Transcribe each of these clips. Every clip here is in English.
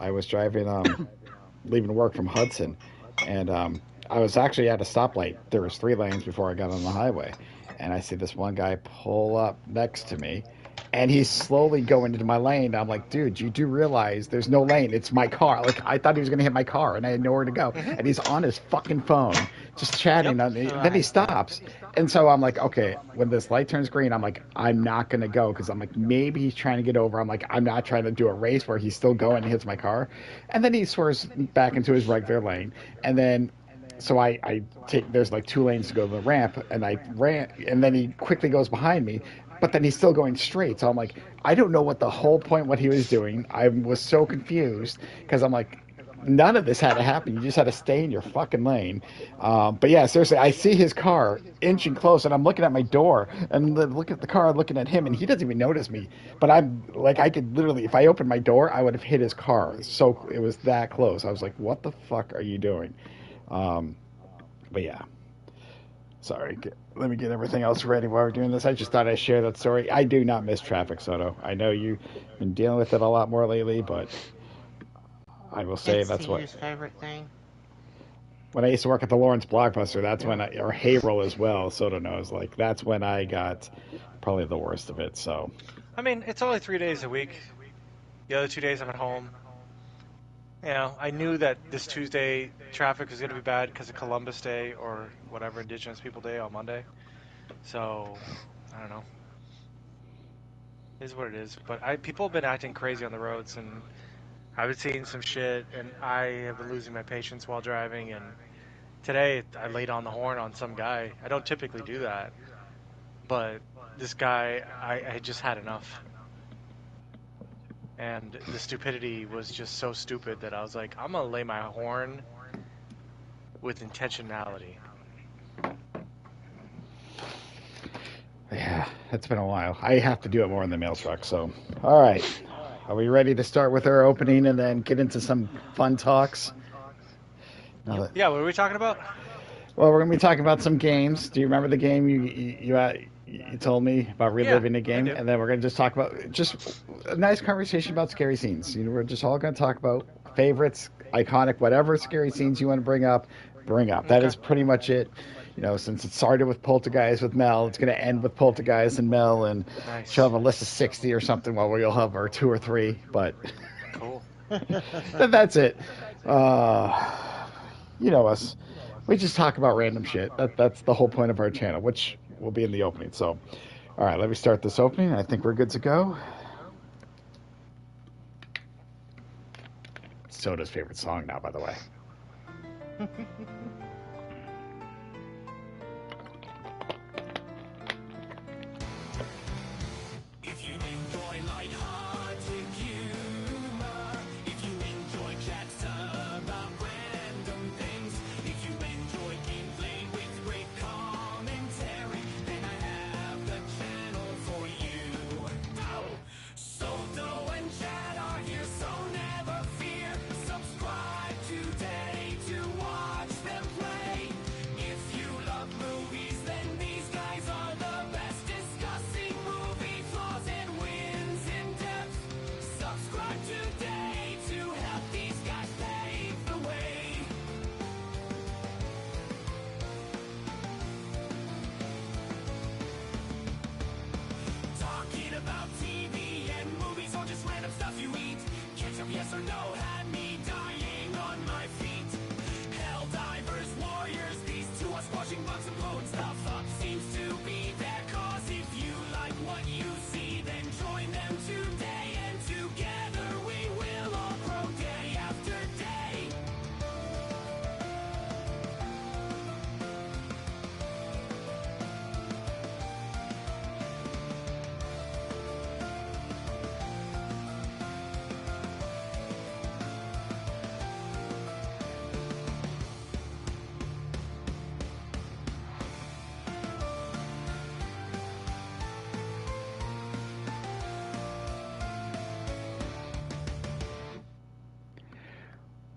I was driving, leaving work from Hudson, and I was actually at a stoplight. There was three lanes before I got on the highway, and I see this one guy pull up next to me, and he's Hmm. slowly going into my lane. I'm like, dude, you do realize there's no lane. It's my car. Like I thought he was gonna hit my car, and I had nowhere to go. Hmm. And he's on his fucking phone, just Yep. chatting. On me. Then he stops, and so I'm like, okay, when this light turns green, I'm like, I'm not gonna go because I'm like, maybe he's trying to get over. I'm like, I'm not trying to do a race where he's still going and hits my car, and then he swerves back into his regular lane, and then so I take there's like two lanes to go to the ramp, and I ran, and then he quickly goes behind me, but then he's still going straight. So I'm like, I don't know what the whole point what he was doing. I was so confused because I'm like, none of this had to happen. You just had to stay in your fucking lane. But yeah, seriously, I see his car inching close, and I'm looking at my door, and look at the car, looking at him, and he doesn't even notice me. But I'm like, I could literally, if I opened my door, I would have hit his car. So it was that close. I was like, what the fuck are you doing? Um, but yeah, sorry. Let me get everything else ready while we're doing this. I just thought I'd share that story. I do not miss traffic, Soto. I know you've been dealing with it a lot more lately, but I will say It's that's what. Peter's favorite thing. When I used to work at the Lawrence Blockbuster, that's when or Haverhill as well, Soto knows. Like, that's when I got probably the worst of it, so. I mean, it's only 3 days a week. The other 2 days I'm at home. I knew that this Tuesday traffic was going to be bad because of Columbus Day or whatever Indigenous People Day on Monday. So I don't know. It is what it is. But people have been acting crazy on the roads, and I've been seeing some shit, and I have been losing my patience while driving. And today I laid on the horn on some guy. I don't typically do that, but this guy, I just had enough. And the stupidity was just so stupid that I was like, I'm gonna lay my horn with intentionality. Yeah, it's been a while. I have to do it more in the mail truck, so. All right. Are we ready to start with our opening and then get into some fun talks? Now that, Yeah, what are we talking about? well, we're going to be talking about some games. Do you remember the game you told me about Yeah, reliving the I game? do. And then we're going to just talk about just a nice conversation about scary scenes. We're just all going to talk about favorites, iconic, whatever scary scenes you want to bring up, bring up. That Okay. is pretty much it. Since it started with Poltergeist with Mel, it's going to end with Poltergeist and Mel, and she'll have Nice. a list of 60 or something, while we'll have our two or three. But Cool. that's it. Uh, you know us. We just talk about random shit. That's the whole point of our channel, which will be in the opening. So, all right, let me start this opening. I think we're good to go. Soda's favorite song now, by the way. If you enjoy light-hearted humor, if you enjoy chats about random things, if you enjoy gameplay with great commentary, then I have the channel for you. Oh, Soto and Chad are here, so never fear. Subscribe today to watch them play. If you love movies, then these guys are the best, discussing movie flaws and wins in depth. Subscribe today to help these guys pave the way. Talking about TV and movies or just random stuff you eat. Ketchup, yes or no, had me dying on my feet. Helldivers, warriors, these two are squashing bugs and blowing stuff up. Seems to be their cause. If you like what you see, then join them today. And together we will all grow day after day.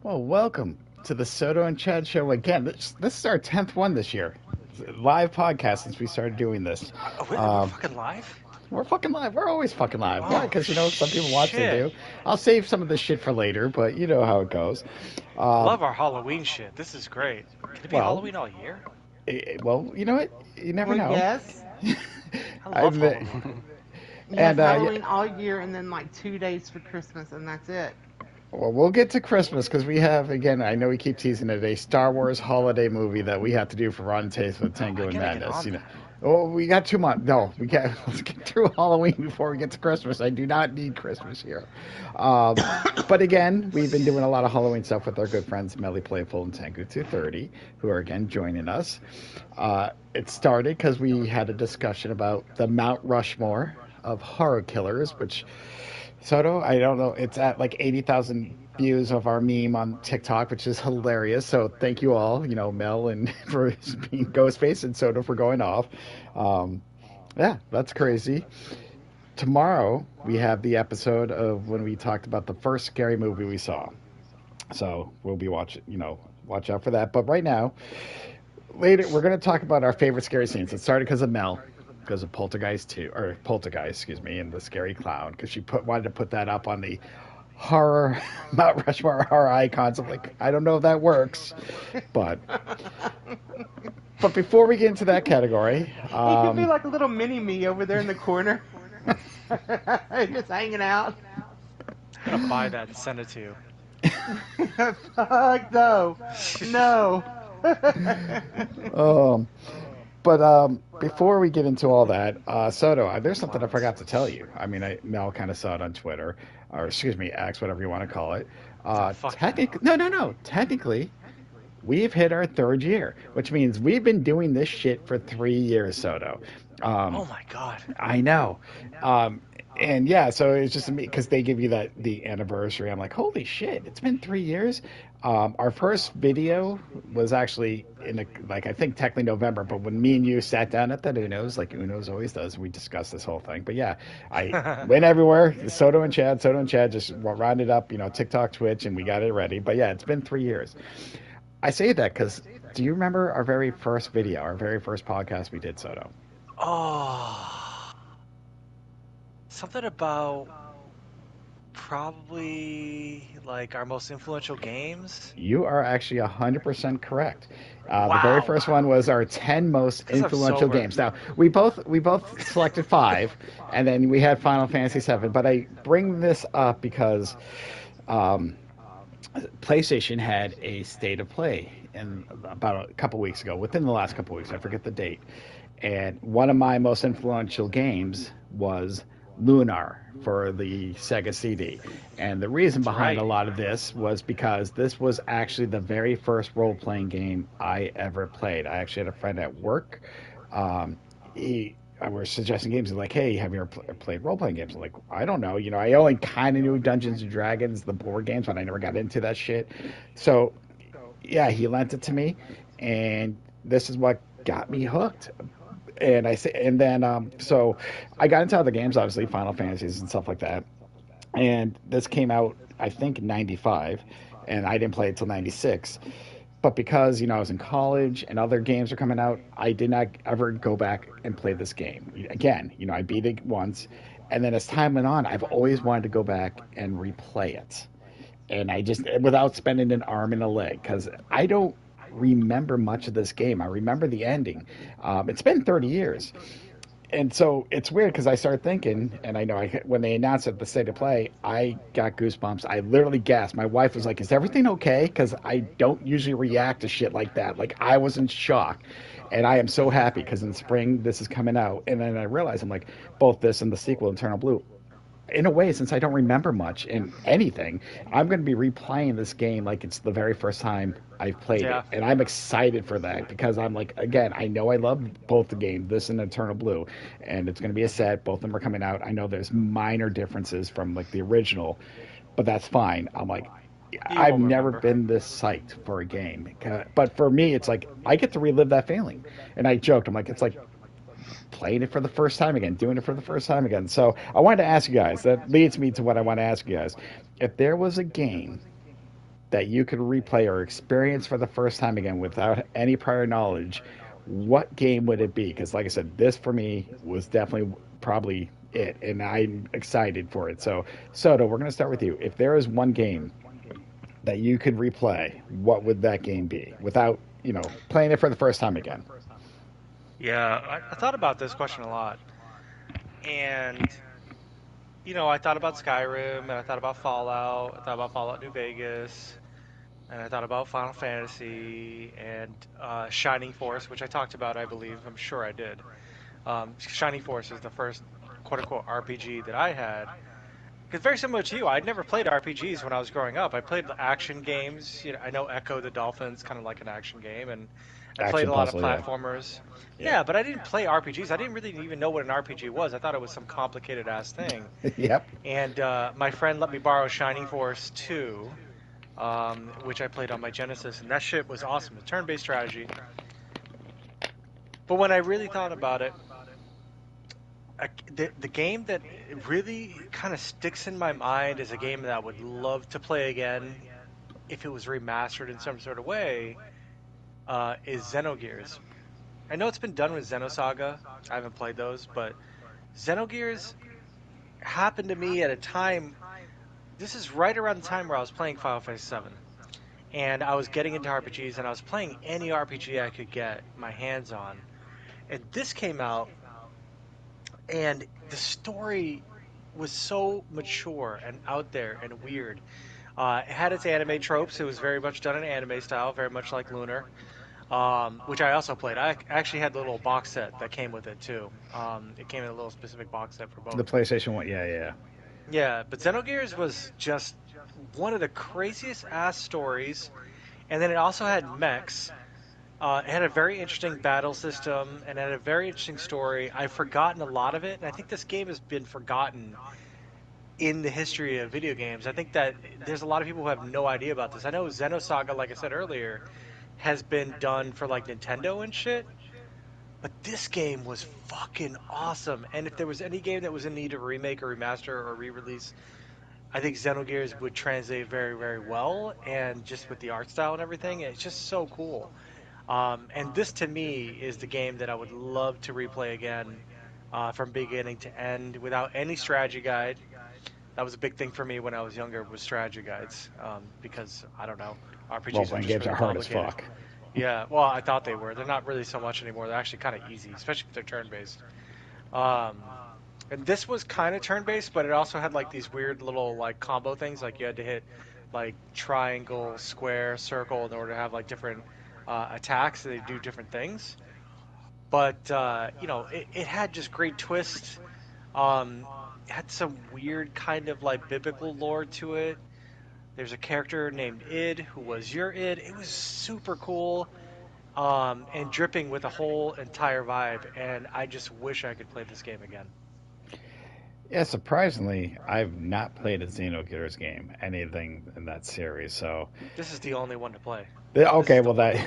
Well, welcome to the Soto and Chad show again. This is our 10th one this year. It's a live podcast since we started doing this. We're Um, fucking live? We're fucking live. We're always fucking live. Why? Oh, Because, some people watch, they shit. do. I'll save some of this shit for later, but you know how it goes. Um, Love our Halloween shit. This is great. Can it be well, Halloween all year? well, you know what? You never Well, know. yes. I love I've, Halloween. Yes, and, yeah, Halloween all year, and then like 2 days for Christmas, and that's it. well, we'll get to Christmas because we have, again, I know we keep teasing it, a Star Wars holiday movie that we have to do for Rotten Taste with Oh, Tengu I and gotta get Madness. on that. Oh, we got 2 months. No, we got. Let's get through Halloween before we get to Christmas. I do not need Christmas here. Um, but again, we've been doing a lot of Halloween stuff with our good friends Melly Playful and Tengu 230, who are again joining us. It started because we had a discussion about the Mount Rushmore of horror killers, which Soto, I don't know. It's at like 80,000 views of our meme on TikTok, which is hilarious. So thank you all, Mel and for being Ghostface and Soto for going off. Um, yeah, that's crazy. Tomorrow we have the episode of when we talked about the first scary movie we saw. So we'll be watching, watch out for that. But right now, later we're going to talk about our favorite scary scenes. It started because of Mel, because of Poltergeist 2, or Poltergeist, excuse me, and the scary clown, because she wanted to put that up on the horror Mount Rushmore horror icons. I'm like, I don't know if that works, but before we get into that category, He could be like a little mini me over there in the corner, just hanging out. I'm gonna buy that and send it to you. Fuck no, no. um, but before we get into all that, Soto, there's something I forgot to tell you. I mean, Mel kind of saw it on Twitter, or excuse me, X, whatever you want to call it. Fuck Technically, no. Technically, we've hit our third year, which means we've been doing this shit for 3 years, Soto. Oh my god. I know. And yeah, so it's just me because they give you the anniversary. I'm like, holy shit, it's been 3 years. Our first video was actually like I think technically November, but when me and you sat down at that Uno's, like Uno's always does, we discussed this whole thing. But yeah, I went everywhere. Soto and Chad just rounded up, TikTok, Twitch, and we got it ready. But yeah, it's been 3 years. I say that because do you remember our very first video, our very first podcast we did, Soto? Oh. Something about probably like our most influential games. You are actually 100% correct. The Wow. very first one was our 10 most 'Cause I'm influential sober. games. Now we both selected 5, and then we had Final Fantasy 7. But I bring this up because PlayStation had a state of play in about a couple weeks ago, within the last couple weeks. I forget the date. And one of my most influential games was Lunar for the Sega CD. And the reason behind right. a lot of this was because this was actually the very first role playing game I ever played. I actually had a friend at work. I was suggesting games. He's like, hey, have you ever played role playing games? I'm like, I don't know. I only kind of knew Dungeons and Dragons, the board games, but I never got into that shit. So, yeah, he lent it to me, and this is what got me hooked. And so I got into other games, obviously Final Fantasies and stuff like that. And this came out, I think, in '95, and I didn't play it till '96. But because I was in college and other games are coming out, I did not ever go back and play this game again. I beat it once, and then as time went on, I've always wanted to go back and replay it, and I just without spending an arm and a leg because I don't remember much of this game. I remember the ending. It's been 30 years. And so it's weird because I started thinking, and I know when they announced it, the state of play, I got goosebumps. I literally gasped. My wife was like, "Is everything okay?" Because I don't usually react to shit like that. Like I was in shock, and I am so happy because in spring this is coming out, and then I realized I'm like, both this and the sequel, Eternal Blue. In a way, since I don't remember much in anything, I'm going to be replaying this game like it's the very first time I've played it. And I'm excited for that because I'm like, again, I know I love both the games, this and Eternal Blue, and it's going to be a set. Both of them are coming out. I know there's minor differences from like the original, but that's fine. I'm like, I've never been this psyched for a game. But for me, it's like I get to relive that feeling. And I joked, I'm like, it's like playing it for the first time again, doing it for the first time again. So I wanted to ask you guys, that leads me to what I want to ask you guys. If there was a game that you could replay or experience for the first time again without any prior knowledge, what game would it be? Because like I said, this for me was definitely probably it, and I'm excited for it. So, Soto, we're going to start with you. If there is one game that you could replay, what would that game be without, playing it for the first time again? Yeah, I thought about this question a lot, and I thought about Skyrim, and I thought about Fallout, I thought about Fallout New Vegas, and I thought about Final Fantasy and Shining Force, which I talked about, I believe. I'm sure I did. Shining Force is the first quote unquote RPG that I had. Because very similar to you, I'd never played RPGs when I was growing up. I played the action games. I know Echo the Dolphin's kind of like an action game, and I played Action a lot of puzzle, yeah. platformers. Yeah. Yeah, but I didn't play RPGs. I didn't really even know what an RPG was. I thought it was some complicated ass thing. Yep. And my friend let me borrow Shining Force 2, which I played on my Genesis, and that shit was awesome. A turn-based strategy. But when I really thought about it, the game that really kind of sticks in my mind as a game that I would love to play again if it was remastered in some sort of way is Xenogears. I know it's been done with Xenosaga. I haven't played those, but Xenogears happened to me at a time. This is right around the time where I was playing Final Fantasy VII, and I was getting into RPGs, and I was playing any RPG I could get my hands on. And this came out, and the story was so mature and out there and weird. It had its anime tropes. It was very much done in anime style, very much like Lunar, which I also played. I actually had the little box set that came with it too. It came in a little specific box set for The both. PlayStation 1, yeah, yeah. Yeah, but Xenogears was just one of the craziest ass stories, and then it also had mechs. It had a very interesting battle system and had a very interesting story. I've forgotten a lot of it, and I think this game has been forgotten in the history of video games. I think that there's a lot of people who have no idea about this. I know Xenosaga, like I said earlier, has been done for like Nintendo and shit, but this game was fucking awesome. And if there was any game that was in need of a remake or remaster or re-release, I think Xenogears would translate very, very well. And just with the art style and everything, it's just so cool. And this to me is the game that I would love to replay again from beginning to end without any strategy guide. That was a big thing for me when I was younger was strategy guides because I don't know, Role RPGs are playing just games really are hard as complicated. fuck. Yeah, well, I thought they were. They're not really so much anymore. They're actually kind of easy, especially if they're turn-based. And this was kind of turn-based, but it also had like these weird little like combo things. Like you had to hit like triangle, square, circle in order to have like different attacks. So they do different things. But it had just great twists. It had some weird kind of like biblical lore to it. There's a character named Id who was your Id. It was super cool. And dripping with a whole entire vibe. And I just wish I could play this game again. Yeah, surprisingly, I've not played a Xenogears game, anything in that series. So, This is the only one to play. This okay, is the well one.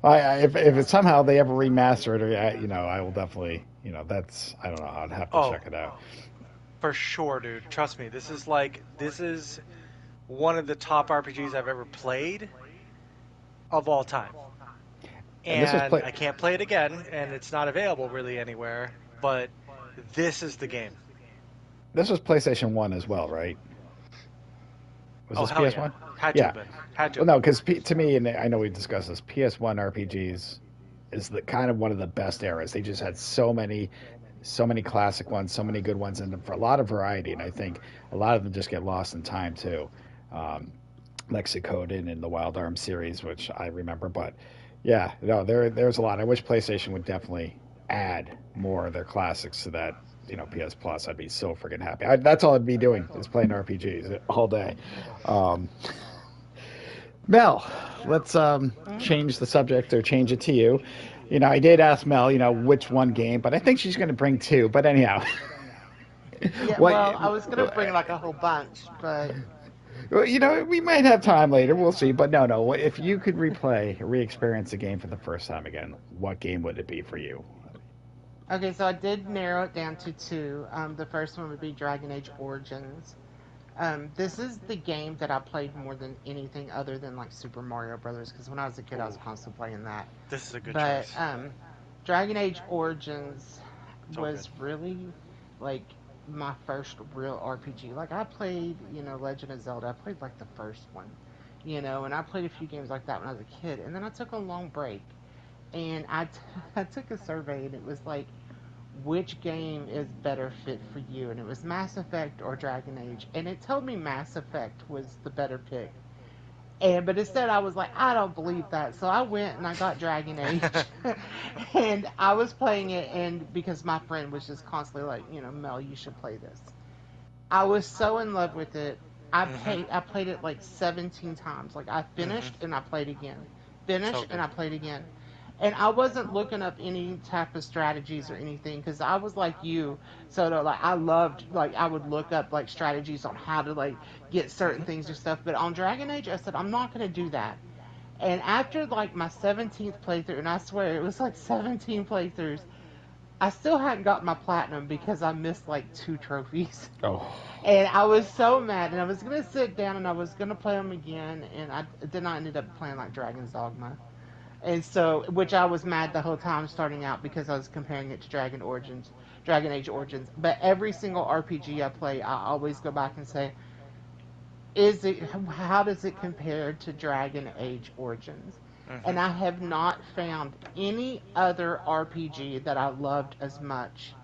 that if it somehow they ever remaster it, or I will definitely, that's I don't know, I'd have to Oh, check it out. for sure, dude. Trust me. This is one of the top RPGs I've ever played of all time. And this was And I can't play it again, and it's not available really anywhere. But this is the game. PlayStation 1 as well, right? Was Oh this hell yeah! PS1? Had to Yeah. have been. Had to Well, have no, been. because to me, and I know we discussed this, PS1 RPGs is the kind of one of the best eras. They just had so many classic ones, so many good ones, and for a lot of variety. And I think a lot of them just get lost in time too. Um, Lexicodin and the Wild Arms series, which I remember. But yeah, no, there's a lot. I wish PlayStation would definitely add more of their classics to that. PS Plus. I'd be so freaking happy. That's all I'd be doing is playing RPGs all day. Um, Mel, let's change the subject or change it to you. I did ask Mel, which one game, but I think she's going to bring two. But anyhow, Yeah, what? well, I was gonna bring like a whole bunch, but Well, we might have time later. We'll see. But no, no. If you could re-experience a game for the first time again, what game would it be for you? okay, so I did narrow it down to two. The first one would be Dragon Age Origins. This is the game that I played more than anything other than like Super Mario Brothers, because when I was a kid, I was Ooh, constantly playing that. this is a good But choice. Dragon Age Origins, So good. was really like my first real RPG. Like I played, Legend of Zelda. I played like the first one, and I played a few games like that when I was a kid. And then I took a long break, and I took a survey, and it was like, which game is better fit for you? And it was Mass Effect or Dragon Age, and it told me Mass Effect was the better pick. But instead, I was like, I don't believe that. So I went and I got Dragon Age, and I was playing it, and because my friend was just constantly like, Mel, you should play this. I was so in love with it. Mhm. I played it like 17 times. Like I Mhm. finished and I played again, So finished and good. I played again. And I wasn't looking up any type of strategies or anything because I was like you, Soto. Like I loved, like I would look up like strategies on how to like get certain Mhm. things or stuff. But on Dragon Age, I said I'm not gonna do that. And after like my 17th playthrough, and I swear it was like 17 playthroughs, I still hadn't got my platinum because I missed like two trophies. Oh, And I was so mad, and I was gonna sit down and I was gonna play them again, and I ended up playing like Dragon's Dogma, and so which I was mad the whole time starting out because I was comparing it to Dragon Age Origins. But every single RPG I play, I always go back and say, is it how does it compare to Dragon Age Origins? And Mhm. I have not found any other RPG that I loved as much.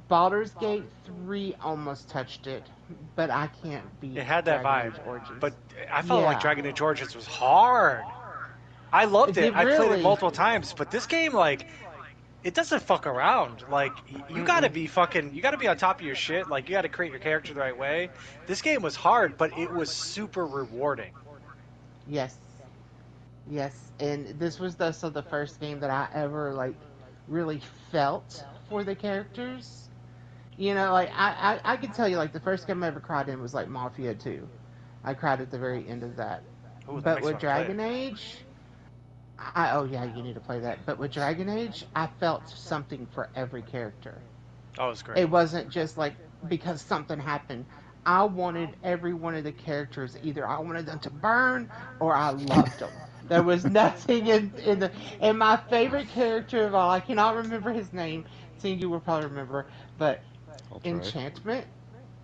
Baldur's Gate 3 almost touched it, but I can't It beat had that Dragon vibe, Age but Origins. I felt like Yeah. Dragon Age Origins was hard. I loved it. Did I played it really? multiple times, but this game, like, it doesn't fuck around. Like, you gotta Mm-mm. be fucking, you gotta be on top of your shit. Like, you gotta create your character the right way. This game was hard, but it was super rewarding. Yes. Yes. And this was the first game that I ever like really felt for the characters. Like I could tell you like the first game I ever cried in was like Mafia 2. I cried at the very end of that. Ooh, that But makes me with want to play it. Dragon Age, oh yeah, you need to play that. But with Dragon Age, I felt something for every character. Oh, it was great. It wasn't just like because something happened. I wanted every one of the characters, either I wanted them to burn or I loved them. There was nothing in the and my favorite character of all, I cannot remember his name. Tengu will probably remember, but I'll try. Enchantment.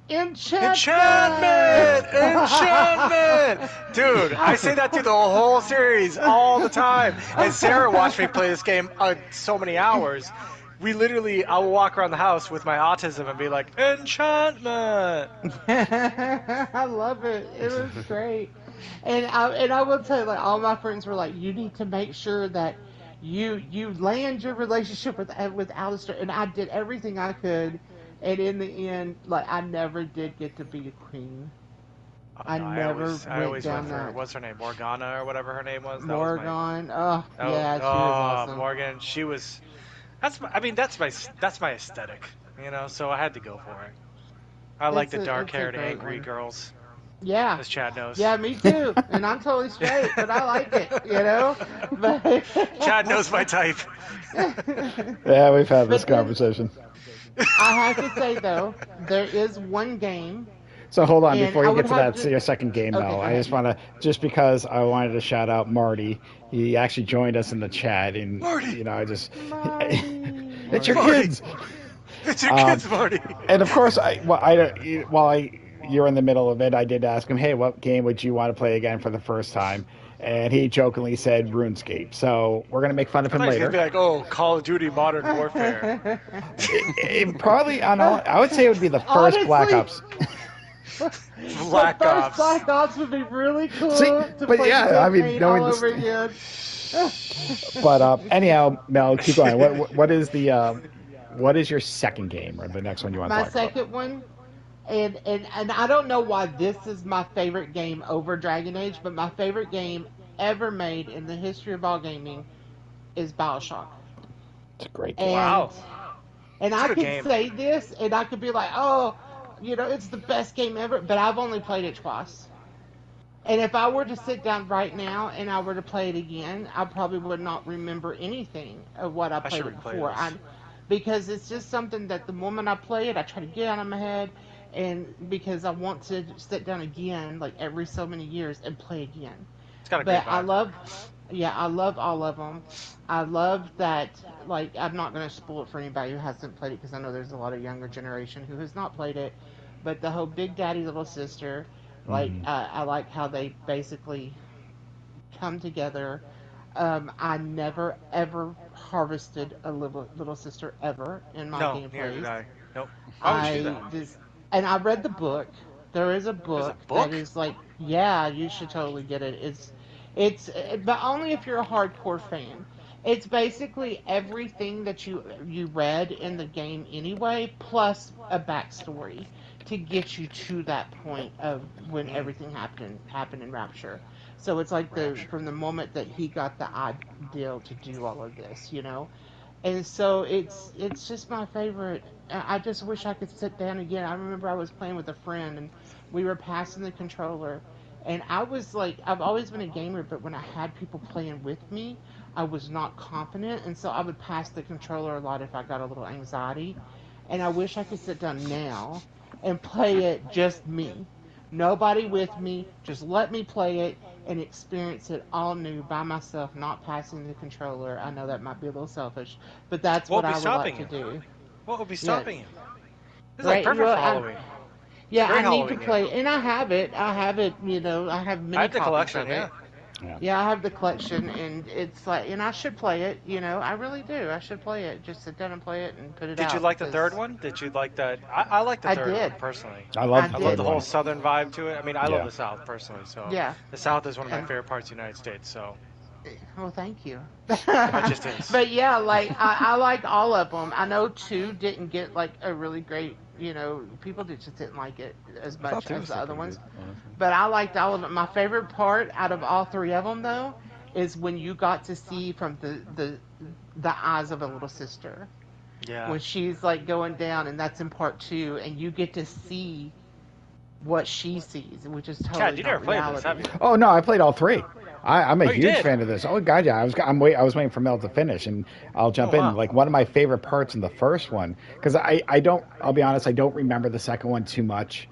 Enchantment. Enchantment! Enchantment! Dude, I say that through the whole series all the time. And Sarah watched me play this game so many hours. We literally, I will walk around the house with my autism and be like, Enchantment! I love it. It was great. And I will tell you, like all my friends were like, you need to make sure that you land your relationship with Alistair. And I did everything I could, and in the end, like I never did get to be a queen. Oh I no, never I went always went down for, that. what's her name? Morgana or whatever her name was. That was my, Morgan. Oh oh, yeah, she was oh, awesome. Morgan. She was, I mean, that's my aesthetic, so I had to go for it. I like the It's a dark-haired, great angry one. girls, Yeah. as Chad knows. Yeah, me too. And I'm totally straight, but I like it. But Chad knows my type. Yeah, we've had this but then conversation. I have to say though, there is one game, So hold on and before I you would get to have that to. your second game, Okay, Mel. go I ahead. just want to just because I wanted to shout out Marty. He actually joined us in the chat, and Marty, I just Marty. it's your Marty, kids. it's your Um, kids, Marty. and of course, while you're in the middle of it, I did ask him, hey, what game would you want to play again for the first time? And he jokingly said RuneScape. So we're gonna make fun of I him thought he was gonna later. be like, "Oh, Call of Duty Modern Warfare." It probably, I would say it would be the first Black Honestly, Ops. the Black first Ops. Black Ops would be really See, cool to but play the yeah, I mean, campaign all knowing over this. again. But anyhow, Mel, keep going. What is the what is your second game or the next one you want to My talk about? second one, and I don't know why this is my favorite game over Dragon Age, but my favorite game ever made in the history of all gaming is BioShock. It's a great game. And Wow, and it's a I good could game. say this, and I could be like, oh, it's the best game ever, but I've only played it twice. And if I were to sit down right now and I were to play it again, I probably would not remember anything of what I I should played it replay before. this. Because it's just something that the moment I play it, I try to get out of my head, and because I want to sit down again, like every so many years, and play again. It's got a great But vibe. Yeah, I love all of them. I love that. Like, I'm not going to spoil it for anybody who hasn't played it because I know there's a lot of younger generation who has not played it. But the whole Big Daddy Little Sister, like, Hmm. I like how they basically come together. I never ever harvested a little sister ever in my No, neither did gameplays. I. Nope. Why would you do I that? just and I read the book. There is a There's a book that book? is like, yeah, you should totally get it. But only if you're a hardcore fan. It's basically everything that you read in the game anyway, plus a backstory to get you to that point of when Mm, everything happened in Rapture. So it's like the Rapture. from the moment that he got the ideal to do all of this, you know. And so it's just my favorite. I just wish I could sit down again. I remember I was playing with a friend and we were passing the controller, and I was like, I've always been a gamer, but when I had people playing with me, I was not confident, and so I would pass the controller a lot if I got a little anxiety. And I wish I could sit down now and play it just me. Nobody with me, just let me play it and experience it all new by myself, not passing the controller. I know that might be a little selfish, but that's What what would be I would like stopping to you? do. What would be Yeah, stopping you? This is like right. perfect Well, for Halloween. It's a yeah, I great need to Halloween game. play, and I have it. I have it. You know, I have I many have the copies collection, of yeah. it. Yeah. Yeah, I have the collection, and it's like, and I should play it. You know, I really do. I should play it. Just sit down and play it and put it Did you out like the third because one? Did you like that? I like the I third did. one personally. I I love the I love third the did. whole one. southern vibe to it. I mean, I love Yeah. the South personally, so Yeah, the South is one of my and favorite parts of the United States. So well, thank you. it just is. But yeah, like I like all of them. I know two didn't get like a really great, you know, people just didn't like it as I thought much two as was the still other pretty ones. good, honestly. But I liked all of them. My favorite part out of all three of them, though, is when you got to see from the eyes of a little sister Yeah. when she's like going down, and that's in part two, and you get to see what she sees, which is Chad, totally you never not played this, have reality. you? Oh no, I played all three. I'm a Oh, you huge did? fan of this. Oh god, yeah. I was waiting for Mel to finish, and I'll Oh, jump in. wow. Like one of my favorite parts in the first one, because I don't. I'll be honest, I don't remember the second one too much,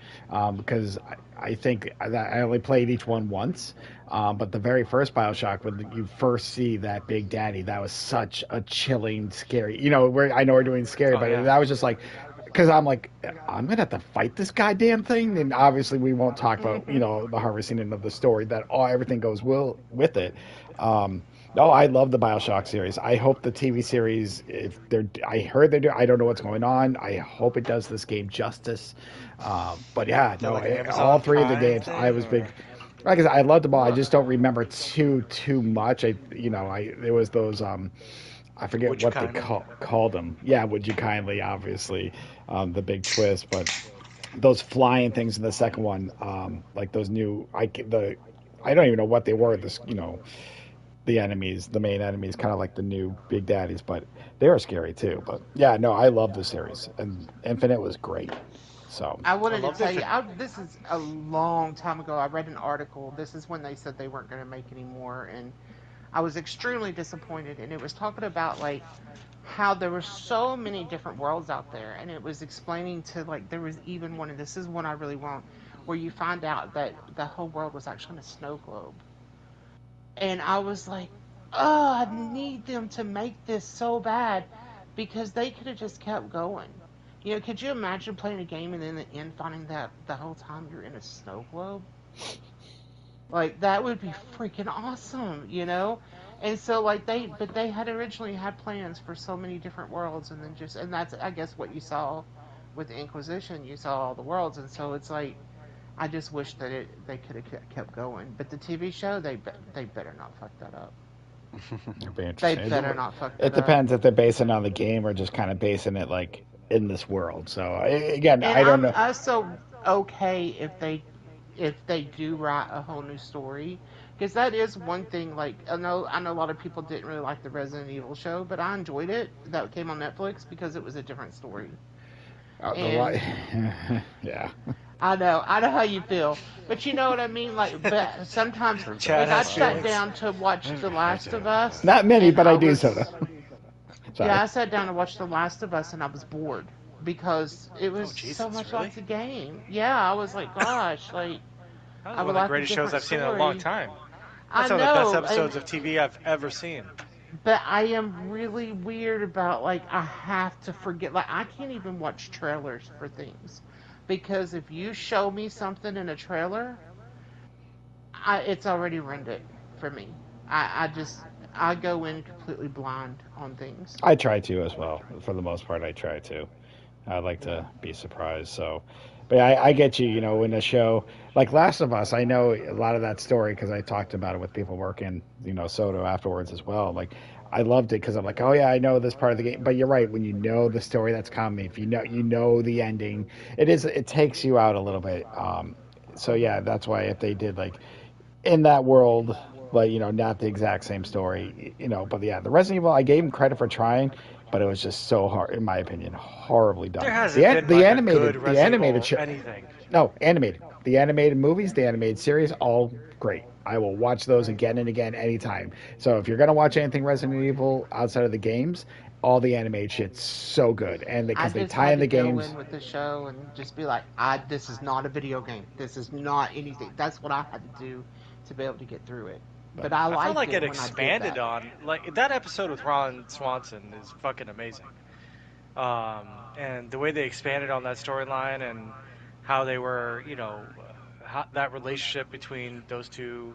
because I think that I only played each one once. But the very first Bioshock, when you first see that Big Daddy, that was such a chilling, scary. You know, I know we're doing scary, Oh, but yeah. that was just like, because I'm like, I'm gonna have to fight this goddamn thing, and obviously we won't talk about Hmm. the harvesting of the story that all everything goes will with it. No, I love the Bioshock series. I hope the TV series, if they're, I heard they're, I don't know what's going on. I hope it does this game justice. But yeah, They're no, like an all Amazon three of the Prime games, I thing, was big. or Like I said, I loved them all. I Well, just don't remember too much. I there was those I forget would you what they kindly? called them. Yeah, would you kindly? Obviously, the big twist, but those flying things in the second one, like those new, I don't even know what they were. This, the enemies, the main enemies, kind of like the new big daddies, but they were scary too. But yeah, no, I love the series, and Infinite was great. So I I wanted to love tell you, different. this is a long time ago. I read an article. This is when they said they weren't going to make any more, and I was extremely disappointed. And it was talking about like how there were so many different worlds out there, and it was explaining to like there was even one, and this is one I really want, where you find out that the whole world was actually in a snow globe. And I was like, oh, I need them to make this so bad because they could have just kept going. You know, could you imagine playing a game and then in the end finding that the whole time you're in a snow globe? Like that would be freaking awesome, you know? And so like but they had originally had plans for so many different worlds, and then just, and that's I guess what you saw with the Inquisition, you saw all the worlds, and so it's like I just wish that they could have kept going. But the TV show, they better not fuck that up. it'll be They interesting. better not fuck It that up. depends if they're basing it on the game or just kind of basing it like in this world. So again, And I don't I'm know. also okay if they do write a whole new story, because that is one thing. Like I know a lot of people didn't really like the Resident Evil show, but I enjoyed it. That came on Netflix because it was a different story. The li- And yeah. I know how you feel, but you know what I mean. Like, but sometimes, Chad like I has sat feelings. down to watch The Last of Us, Not many, and but I I do, Soda. was yeah, Sorry. I sat down to watch The Last of Us, and I was bored because it Oh, was so Jesus, much really? like the game. Yeah, I was like, gosh, like That was I one would of the like a greatest shows different I've seen in a long story. time. I That's one of the best know, episodes of TV I've ever seen. but I am really weird about like I have to forget. Like I can't even watch trailers for things because if you show me something in a trailer, it's already ruined it for me. I just I go in completely blind on things. I try to as well. For the most part, I try to. I like to be surprised. So, but I get you. You know, in a show like Last of Us, I know a lot of that story because I talked about it with people working, Soto afterwards as well. Like, I loved it because I'm like, oh yeah, I know this part of the game. But you're right. When you know the story that's coming, if you know the ending, it takes you out a little bit. So yeah, that's why if they did like in that world, but not the exact same story, But yeah, the Resident Evil, I gave him credit for trying, but it was just so hard, in my opinion, horribly There done. hasn't The been the like a animated good the Resident animated Evil show, anything. no, animated, the animated movies, the animated series, all great. I will watch those again and again anytime. So if you're gonna watch anything Resident Evil outside of the games, all the animated shit's so good, and I because they just tie had in to the go in games. with the show and just be like, I this is not a video game. This is not anything. That's what I had to do to be able to get through it. But But I I felt liked like it it when I did expanded that. on like that episode with Ron Swanson is fucking amazing. And the way they expanded on that storyline and how they were, how, that relationship between those two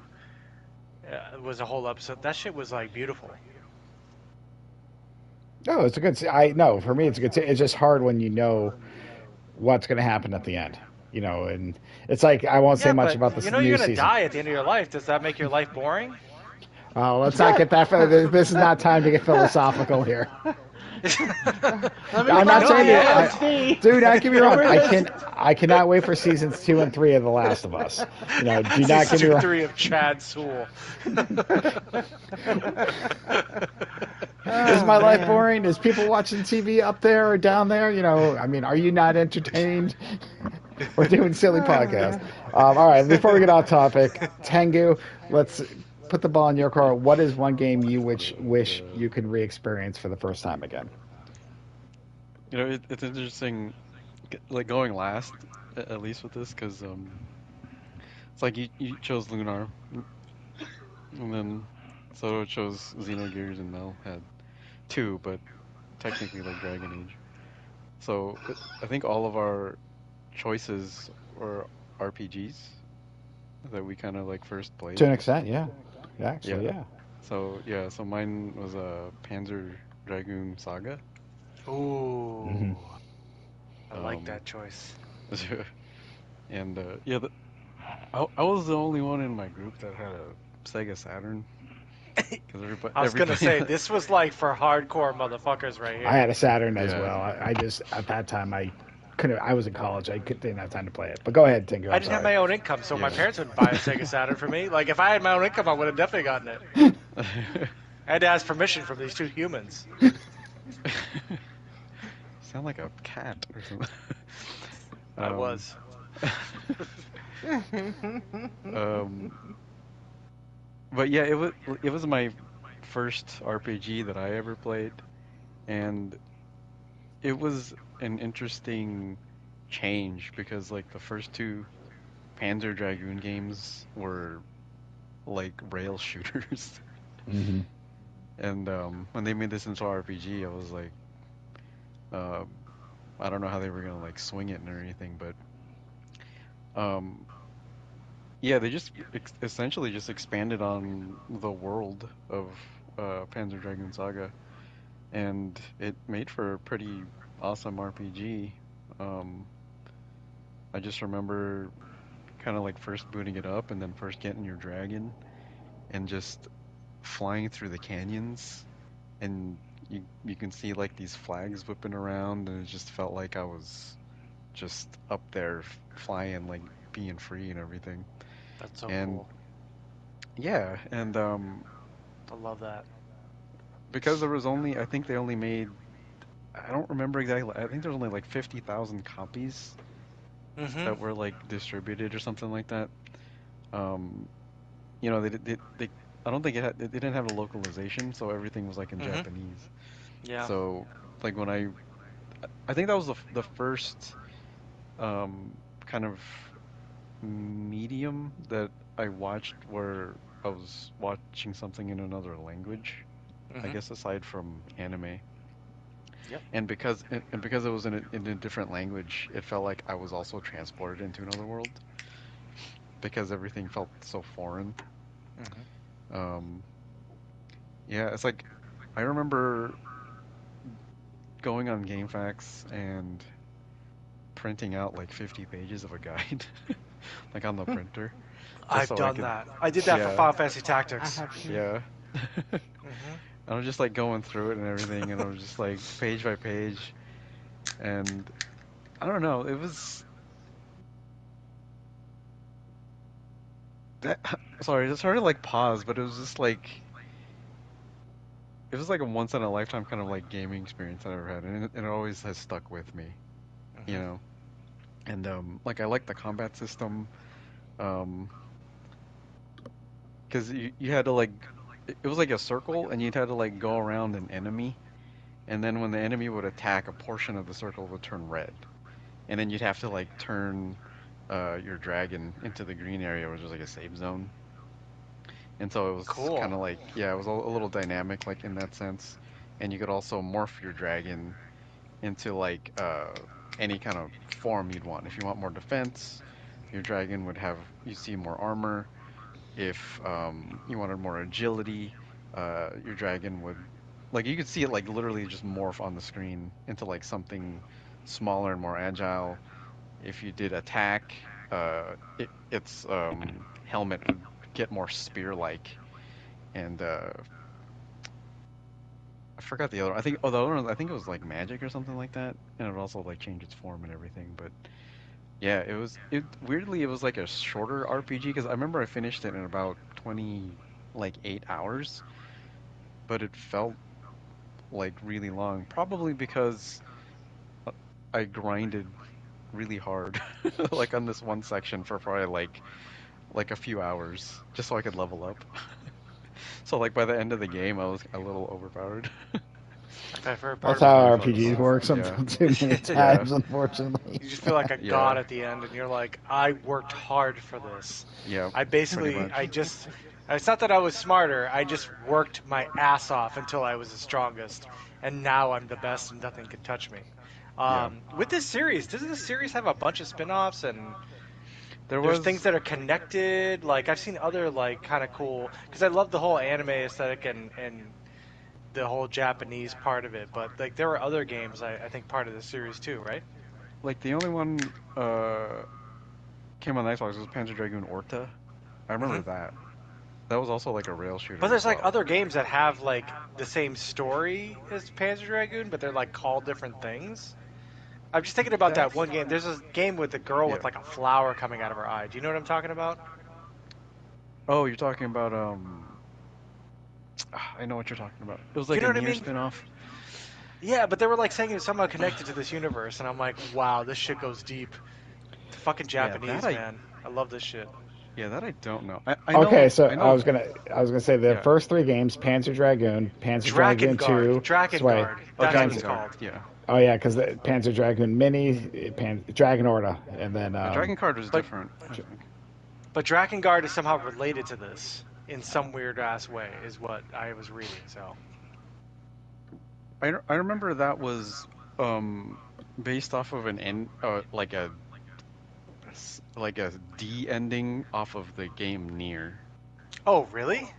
was a whole episode. That shit was like beautiful. no, it's a good. I no, for me, it's a good. It's just hard when you know what's going to happen at the end. And it's like I won't say Yeah, much but about you this know you're new gonna season. die at the end of your life. Does that make your life boring? Let's not get that. This is not time to get philosophical here. Let me I'm find not No, my saying he that, is. dude. Not get me wrong. Where is- I cannot wait for seasons 2 and 3 of The Last of Us. Do not Season get me two, wrong. three of Chad Sewell. Is Oh my life man. boring? Is people watching TV up there or down there? I mean, are you not entertained? We're doing silly podcasts. Oh, All right, before we get off topic, Tengu, let's put the ball in your court. What is one game you wish you could re-experience for the first time again? It's interesting, like going last, at least with this, because it's like you chose Lunar, and then Soto chose Xenogears, and Mel had two, but technically like Dragon Age. So I think all of our choices were RPGs that we kind of like first To played. an extent, yeah. Actually, Yeah. yeah. So mine was a Panzer Dragoon Saga. Hmm. Ooh, I like Um, that choice. and yeah, I was the only one in my group that had a Sega Saturn because I was gonna everybody say this was like for hardcore motherfuckers right I here. had a Saturn as yeah. well. I just at that time I couldn't. I was in college. Didn't have time to play it. But go ahead, Tinker. I I'm didn't have sorry. my own income, so my Yeah. parents wouldn't buy a Sega Saturn for me. Like if I had my own income, I would have definitely gotten it. I had to ask permission from these two humans. Sound like a cat or something. I Um, was. um, but yeah, it was my first RPG that I ever played, and it was an interesting change because like the first two Panzer Dragoon games were like rail shooters, Hmm. and when they made this into RPG, I was like, um, I don't know how they were gonna like swing it or anything, but um, yeah, they just essentially just expanded on the world of Panzer Dragoon Saga, and it made for a pretty awesome RPG. Um, I just remember kind of like first booting it up and then first getting your dragon and just flying through the canyons, and you can see like these flags whipping around, and it just felt like I was just up there flying, like being free and everything. That's so And cool. yeah, and I love that. because there was only, I think they only made, I don't remember exactly, I think there's only like 50,000 copies Mm-hmm. that were like distributed or something like that. Um, they I don't think they didn't have a localization, so everything was like in Mm-hmm. Japanese. Yeah. So like when I think that was the first kind of medium that I watched where I was watching something in another language, I Hmm. guess aside from anime. Yep. And because it was in a different language, it felt like I was also transported into another world because everything felt so foreign. Hmm. Um, yeah, it's like I remember going on GameFAQs and printing out like 50 pages of a guide, like on the printer, just I've so I done could, that. I did that for yeah, Final Fantasy I Tactics. have to. yeah. Hmm. I was just like going through it and everything, and I was just like page by page, and I don't know, it was that, sorry, it's hard to like pause, but it was just like it was like a once in a lifetime kind of like gaming experience I ever had, and it always has stuck with me, you Hmm. know. And like I like the combat system, um, because you had to like it was like a circle, and you'd had to like go around an enemy, and then when the enemy would attack, a portion of the circle would turn red, and then you'd have to like turn your dragon into the green area, which was like a safe zone. And so it was kind Cool. of like, yeah, it was a little dynamic, like in that sense. And you could also morph your dragon into like any kind of form you'd want. If you want more defense, your dragon would have you see more armor. If you wanted more agility, your dragon would like you could see it like literally just morph on the screen into like something smaller and more agile. If you did attack, its helmet would get more spear-like, and I forgot the other. I think the other one, I think it was like magic or something like that, and it would also like change its form and everything. But yeah, it weirdly it was like a shorter RPG because I remember I finished it in about 20 like 8 hours, but it felt like really long. Probably because I grinded really hard, like on this one section for probably like a few hours just so I could level up. So like by the end of the game, I was a little overpowered. My favorite part That's about how Really RPG fun RPGs though. is work Yeah, sometimes too many yeah, times, unfortunately. you just feel like a god yeah, at the end, and you're like, I worked hard for this. yeah. I Pretty basically, I much. just, it's not that I was smarter. I just worked my ass off until I was the strongest, and now I'm the best, and nothing can touch me. Yeah. With this series, doesn't this series have a bunch of spin-offs and There there's things was that are connected? Like I've seen other like kind of cool because I love the whole anime aesthetic and the whole Japanese part of it. But like there were other games I think part of the series too, right? like the only one came on Xbox was Panzer Dragoon Orta. I remember Hmm. that. That was also like a rail But shooter as there's like well. other games that have like the same story as Panzer Dragoon, but they're like called different things. I'm just thinking about that That's one game. There's a game with a girl yeah. with like a flower coming out of her eye. Do you know what I'm talking about? Oh, you're talking about I know what you're talking about. It was You like know a what I near mean? spin-off. Yeah, but they were like saying it was somehow connected to this universe, and I'm like, wow, this shit goes deep. The fucking Yeah, Japanese, man. I love this shit. that I don't know. Okay, so I know I was gonna say the yeah. first three games: Panzer Dragoon Drakengard. 2, Sway, Drakengard. Oh, That's what Dragon it's Panzer. Guard. called. Yeah. Oh yeah, because the Panzer Dragoon Mini, Dragon Orta, and then Yeah, Dragon Guard was But different, I think. but Drakengard is somehow related to this in some weird ass way, is what I was reading. So I remember that was um based off of an end like like a D ending off of the game Near. oh, really?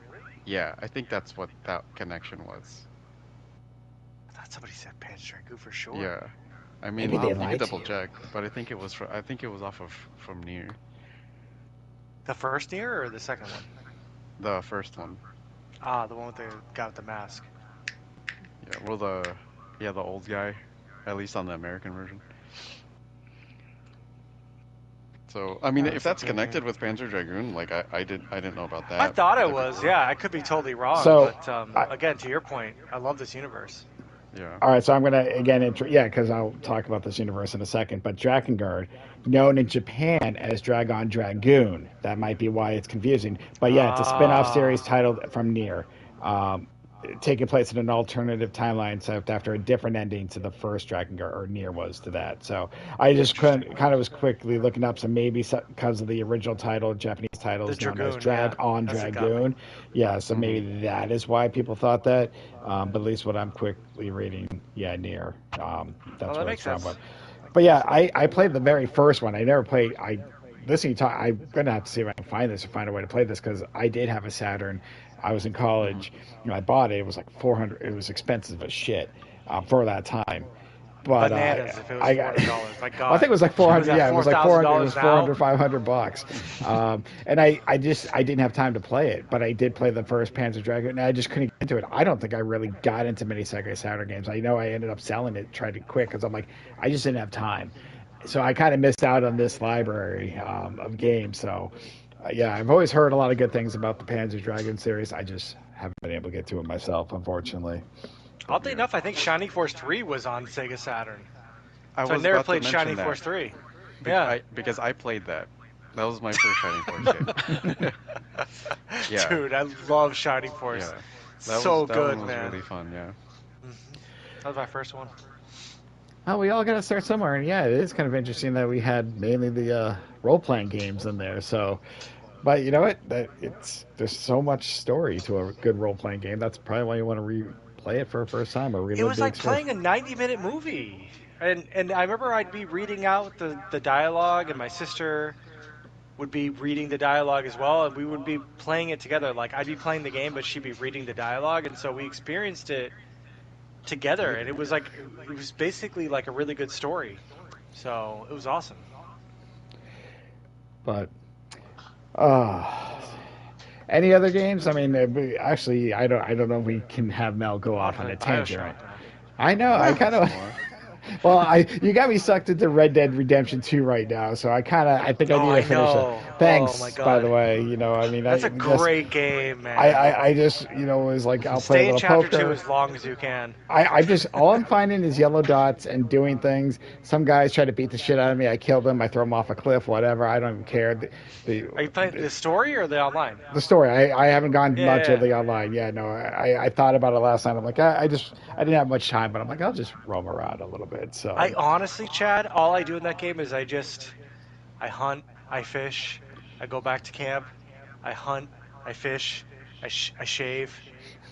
Yeah, I think that's what that connection was. I thought somebody said Panzer Dragoon for sure. Yeah. I maybe mean, they Wow. you could lied to double you. check, but I think it was off of from Near, The first year or the second one? the first one. Ah, the one with the guy with the mask. Yeah, well the old guy, at least on the American version. So, I mean, That if was a that's good connected game. with Panzer Dragoon, like I didn't know about I that. thought it That'd be was. cool. Yeah, I could be totally wrong, So, but I, again, to your point, I love this universe. Yeah. all right, so I'm gonna again, yeah, because I'll talk about this universe in a second. But Drakengard, known in Japan as Dragon Dragoon, that might be why it's confusing. But yeah, it's a spin-off series Ah, titled from Near. Um, taking place in an alternative timeline, so after a different ending to the first Dragon Guard, or near was to that. So I just Interesting. kind of was quickly looking up, so maybe because of the original title, Japanese title The is known as Dragoon, yeah. Drag on That's what got me. Dragoon. Yeah, so Hmm. maybe that is why people thought that. But at least what I'm quickly reading, yeah, near. Well, That's that what makes it's from. sense. But yeah, I played the very first one. I never played. Listening to. I'm gonna have to see if I can find this or find a way to play this because I did have a Saturn. I was in Hmm. college. I bought it. It was like 400. It was expensive as shit for that time. But Bananas if it was I got. $400. My Well, I think God. it was like What is 400. that, Yeah, it was like 400. It was $4,000 now? 400, $500. And I didn't have time to play it, but I did play the first Panzer Dragoon, and I just couldn't get into it. I don't think I really got into many Sega Saturn games. I know I ended up selling it, tried to quit because I'm like, I just didn't have time. So I kind of missed out on this library of games. So yeah, I've always heard a lot of good things about the Panzer Dragoon series. I just haven't been able to get to it myself, unfortunately. But Oddly enough, I think Shining Force 3 was on Sega Saturn. I So I was never about to played mention Shining that Force 3. Yeah. because I played that. That was my first Shining Force game. Yeah, Dude, I love Shining Force. yeah. So That one good, was man. really fun. Yeah. That was my first one. oh, we all got to start somewhere, and yeah, it is kind of interesting that we had mainly the role playing games in there. So, but you know what? There's so much story to a good role playing game. That's probably why you want to replay it for a first time or It relive was the like experience. playing a 90-minute movie. And I remember I'd be reading out the dialogue, and my sister would be reading the dialogue as well, and we would be playing it together. Like I'd be playing the game, but she'd be reading the dialogue, and so we experienced it together, and it was basically like a really good story. So it was awesome. But uh, any other games? I mean, actually, I don't know if we can have Mel go I want off to on play a tangent, right? Bioshock, man. I know. I I want to play kind some of. more. Well, I you got me sucked into Red Dead Redemption 2 right now, so I think I Oh, need to I finish it. know. Oh my Thanks, by the God, way. I mean, that's I a just great game, man. I just was like, I'll play a Stay in little chapter two poker. as long as you can. I just all I'm finding is yellow dots and doing things. Some guys try to beat the shit out of me. I kill them. I throw them off a cliff. Whatever. I don't even care. The, Are you playing the, the story or the online? the story. I haven't gone Yeah, yeah, much of yeah. the online. Yeah, no. I thought about it last night. I'm like, I didn't have much time, but I'm like, I'll just roam around a little bit. I So honestly, Chad, all I do in that game is I hunt, I fish, I go back to camp, I hunt, I fish, I shave.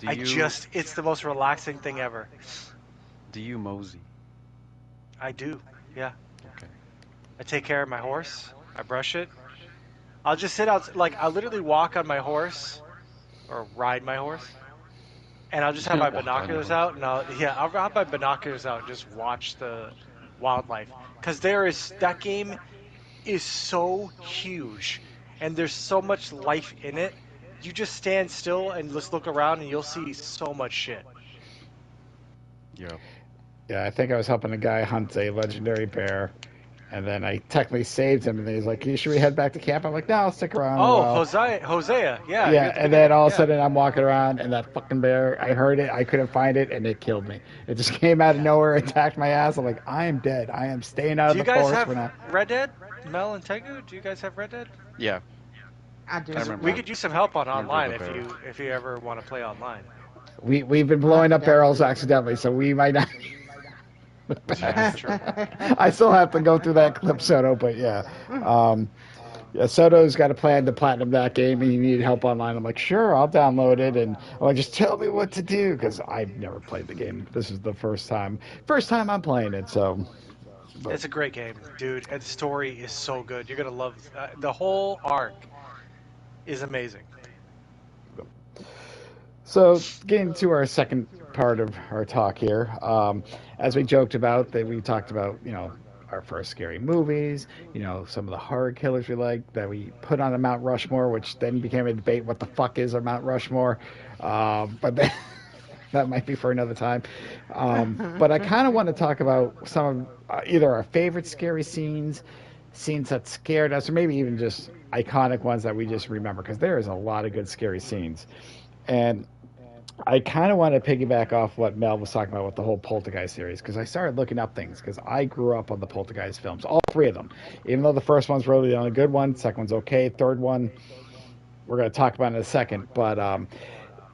Do you It's the most relaxing thing ever. do you mosey? I do. Yeah. Okay. I take care of my horse. I brush it. I'll just sit out, like, I'll literally walk on my horse or ride my horse, and I'll just have my Walk on your binoculars horse. out, and I'll have my binoculars out and just watch the wildlife. Because that game is so huge, and there's so much life in it. You just stand still and just look around, and you'll see so much shit. Yep. yeah, I think I was helping a guy hunt a legendary bear, and then I technically saved him. And then he's like, "Should we head back to camp?" I'm like, "No, I'll stick around a Oh, while." Hosea, yeah, you're Yeah, at the and then beginning, all of a yeah, sudden I'm walking around, and that fucking bear, I heard it, I couldn't find it, and it killed me. It just came out of yeah. nowhere, attacked my ass. I'm like, I am dead. I am staying out of Do you the guys forest have for now. Red Dead? Mel and Tengu, do you guys have Red Dead? Yeah, I I do. Because we remember. Yep. could use some help on Remember online the bear. if you ever want to play online. We've been I'll have blowing to up barrels download accidentally, so we might not. Yeah, that's true. I still have to go through that clip, Soto, but yeah. Um, yeah, Soto's got a plan to platinum that game, and you need help online. I'm like, sure, I'll download it, and I'm like, just tell me what to do, because I've never played the game. This is the first time I'm playing it. So, but It's a great game, dude, and the story is so good. You're gonna love the whole arc is amazing. so getting to our second part of our talk here, as we joked about, that we talked about, our first scary movies, some of the horror killers we like that we put on a Mount Rushmore, which then became a debate. What the fuck is a Mount Rushmore? But then, that might be for another time. But I kind of want to talk about some of either our favorite scary scenes that scared us, or maybe even just iconic ones that we just remember, because there is a lot of good scary scenes. And I kind of want to piggyback off what Mel was talking about with the whole Poltergeist series, because I started looking up things, because I grew up on the Poltergeist films, all three of them. Even though the first one's really the only good one, second one's okay, third one we're going to talk about in a second. But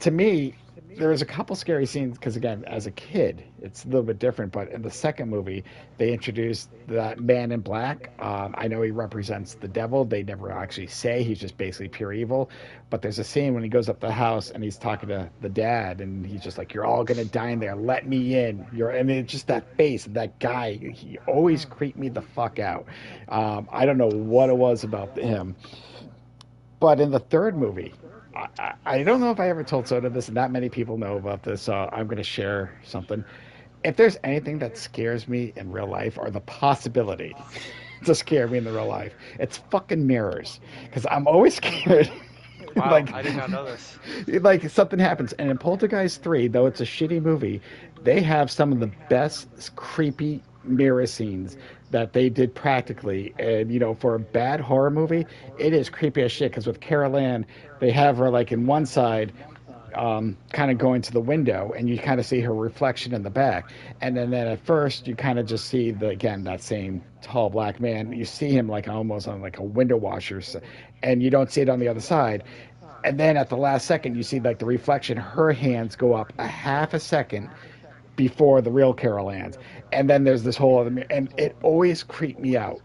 to me, there was a couple scary scenes because again, as a kid, it's a little bit different. But in the second movie, they introduced that man in black. I know he represents the devil. They never actually say he's just basically pure evil. But there's a scene when he goes up the house and he's talking to the dad, and he's just like, "You're all gonna die in there. Let me in." And it's just that face of that guy. He always creeped me the fuck out. I don't know what it was about him. But in the third movie, I don't know if I ever told Soda this, and not many people know about this, so I'm going to share something. If there's anything that scares me in real life, or the possibility to scare me in the real life, it's fucking mirrors. Because I'm always scared. Wow, like, I did not know this. like something happens. And in Poltergeist 3, though it's a shitty movie, they have some of the best creepy mirror scenes that they did practically. And, for a bad horror movie, it is creepy as shit. Because with Carol Ann, they have her like in one side, kind of going to the window, and you kind of see her reflection in the back. And then at first, you kind of just see again that same tall black man. You see him like almost on like a window washer, and you don't see it on the other side. And then at the last second, you see like the reflection. Her hands go up a half a second before the real Carol Ann's. And then there's this whole other mirror, and it always creeped me out.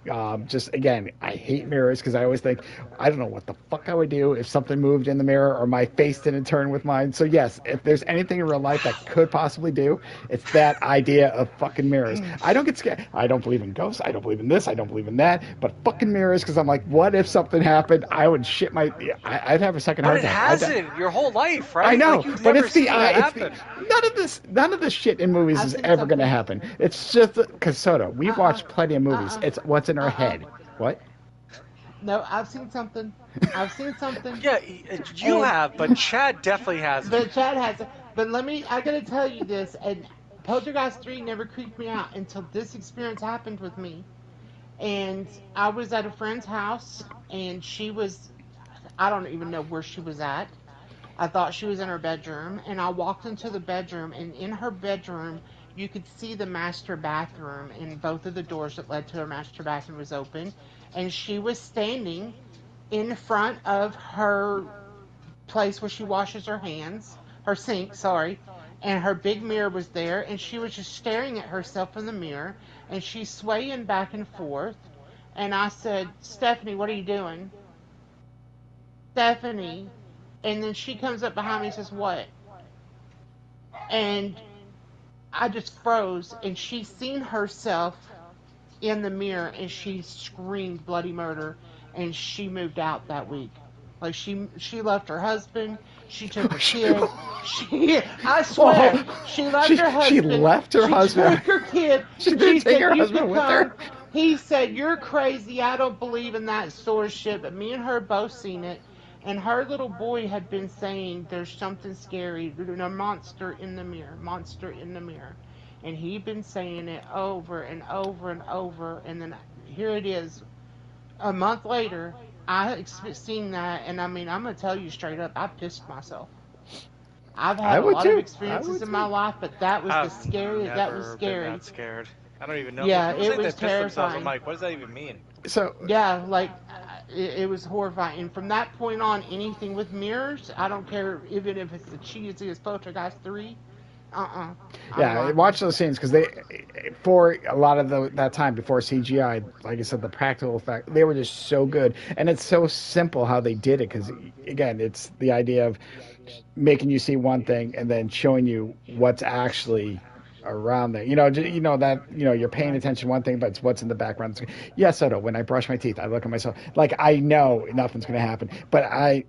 Just again, I hate mirrors because I always think, I don't know what the fuck I would do if something moved in the mirror or my face didn't turn with mine. So yes, if there's anything in real life that could possibly do, it's that idea of fucking mirrors. I don't get scared. I don't believe in ghosts. I don't believe in this. I don't believe in that. But fucking mirrors, because I'm like, what if something happened? I would shit my. I'd have a second But heart it attack. hasn't your whole life, right? I know, Like, you've but never it's the, seen that it's the happen. none of this shit in movies I've is seen ever going to something. happen. It's just because Soto, we've watched plenty of movies. It's what's in our head. What? No, I've seen something. I've seen something. Yeah, you And have, but Chad definitely hasn't. but Chad has it. But I gotta tell you this, and Poltergeist 3 never creeped me out until this experience happened with me. And I was at a friend's house, and I don't even know where she was at. I thought she was in her bedroom, and I walked into the bedroom, and in her bedroom, you could see the master bathroom, and both of the doors that led to her master bathroom was open, and she was standing in front of her place where she washes her hands, her sink, sorry, and her big mirror was there, and she was just staring at herself in the mirror, and she's swaying back and forth, and I said, "Stephanie, what are you doing?" "Stephanie," and then she comes up behind me and says, "What?" And I just froze, and she seen herself in the mirror, and she screamed bloody murder, and she moved out that week. Like she left her husband, she took her kid. I swear, Oh, she left she her she husband. left her She husband. took her kid. She She didn't take said, her "You husband can with her. come." He said, "You're crazy. I don't believe in that sort of shit." But me and her both seen it. And her little boy had been saying, "There's something scary. There's a monster in the mirror. Monster in the mirror." And he'd been saying it over and over and over. And then here it is, a month later. Seen that, and I mean, I'm gonna tell you straight up, I pissed myself. I've I had a would lot of too. I experiences would in my too. life, but that was the I've scariest. That was never been scary. that scared. I don't even know. When Yeah, people it say they was piss themselves, I'm terrifying. like, what does that even mean? So Yeah, like it was horrifying. And from that point on, anything with mirrors, I don't care, even if it's the cheesiest Poltergeist 3. I'm yeah, not. watch those scenes because they, for a lot of that time before CGI, like I said, the practical effect, they were just so good, and it's so simple how they did it. Because again, it's the idea of making you see one thing and then showing you what's actually around there. That you're paying attention to one thing, but it's what's in the background. Yes, Soto. When I brush my teeth, I look at myself like I know nothing's going to happen, but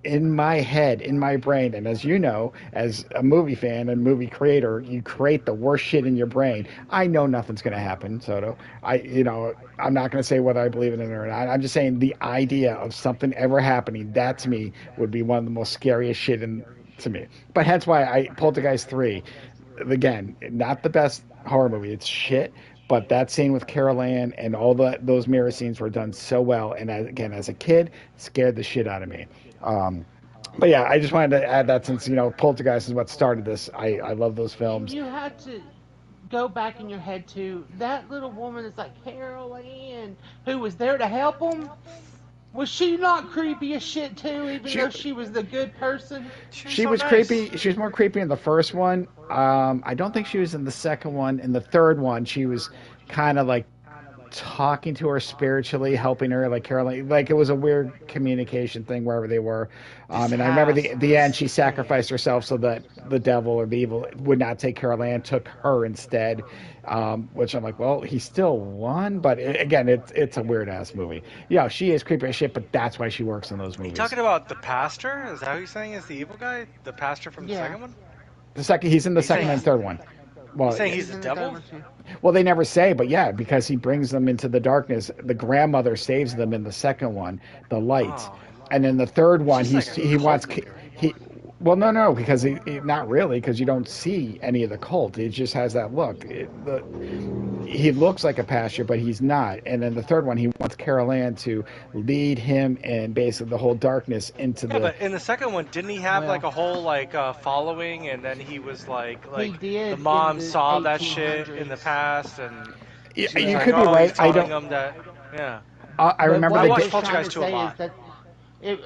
in my head, in my brain, and as you know, as a movie fan and movie creator, you create the worst shit in your brain. I know nothing's going to happen, Soto. I'm not going to say whether I believe in it or not. I'm just saying the idea of something ever happening, that to me would be one of the most scariest shit to me. But hence why Poltergeist 3, again, not the best horror movie. It's shit. But that scene with Carol Ann and all those mirror scenes were done so well. And again, as a kid, scared the shit out of me. But yeah, I just wanted to add that since Poltergeist is what started this. I love those And films. you had to go back in your head to that little woman is like Carol Ann, who was there to help them. Was she not creepy as shit too, even She though she was the good person? She was she so was nice. creepy. She was more creepy in the first one. I don't think she was in the second one. In the third one, she was kind of like talking to her spiritually, helping her, like Caroline. Like it was a weird communication thing wherever they were. This And I remember ass, the end. this She sacrificed herself so that the devil or the evil would not take Carol Ann, took her instead. Which I'm like, well, he still won, but again, it's a weird ass movie. Yeah, she is creepy as shit, but that's why she works in those Are you movies. talking about the pastor? Is that who you're saying is the evil guy? The pastor from the Yeah. second one? The second, he's in Are the you second saying and he's, third one. you Well, saying he's He's the in the third devil? one too. well, they never say, but yeah, because he brings them into the darkness. The grandmother saves them in the second one, the light, Oh, and in the third it's one, just like a he wants cult leader. he. Well, no, because not really, because you don't see any of the cult. It just has that look. He looks like a pastor, but he's not. And then the third one, he wants Carol Ann to lead him and basically the whole darkness into Yeah, the. but in the second one, didn't he have like Well, a whole like following, and then he was he like the did in mom the saw that shit in the 1800s. past, and she was You like, could be oh, he's right. I telling don't. them that. Yeah, I But remember I what the. it watched was trying Poltergeist to 2 a say is lot. that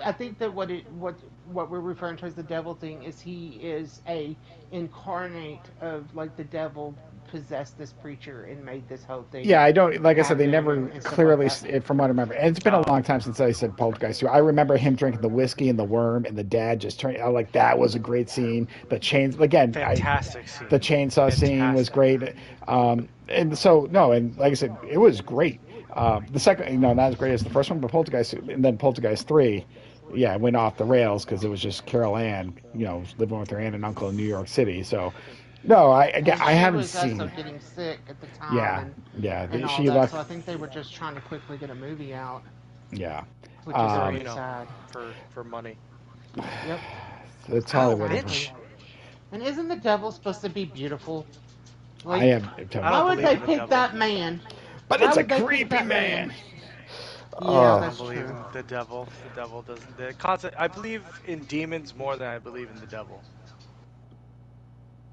I think that what we're referring to as the devil thing is he is a incarnate of like the devil possessed this preacher and made this whole Yeah, thing I don't. Like I said, they happen never and stuff like clearly, that. from what I remember, and it's been a Oh, long time since I said Poltergeist 2. I remember him drinking the whiskey and the worm, and the dad just turning. I like that was a great scene. The chains again. fantastic The scene. chainsaw scene was Fantastic. great. And so no, and like I said, it was great. The second, not as great as the first one, but Poltergeist, and then Poltergeist 3. Yeah, it went off the rails because it was just Carol Ann, living with her aunt and uncle in New York City. So, no, Well, I she haven't was also seen. getting sick at the time Yeah, yeah, and all she that, left. so I think they were just trying to quickly get a movie out, Yeah. which is For Um, very sad. for money. Yep, it's Ow, Hollywood. bitch. exactly. And isn't the devil supposed to be beautiful? I Like, am. I why don't would believe they in the pick devil. that man? But Why it's a would they pick creepy that man? man. Yeah, I Oh, don't that's believe true. in the devil. The devil doesn't. The concept. I believe in demons more than I believe in the devil.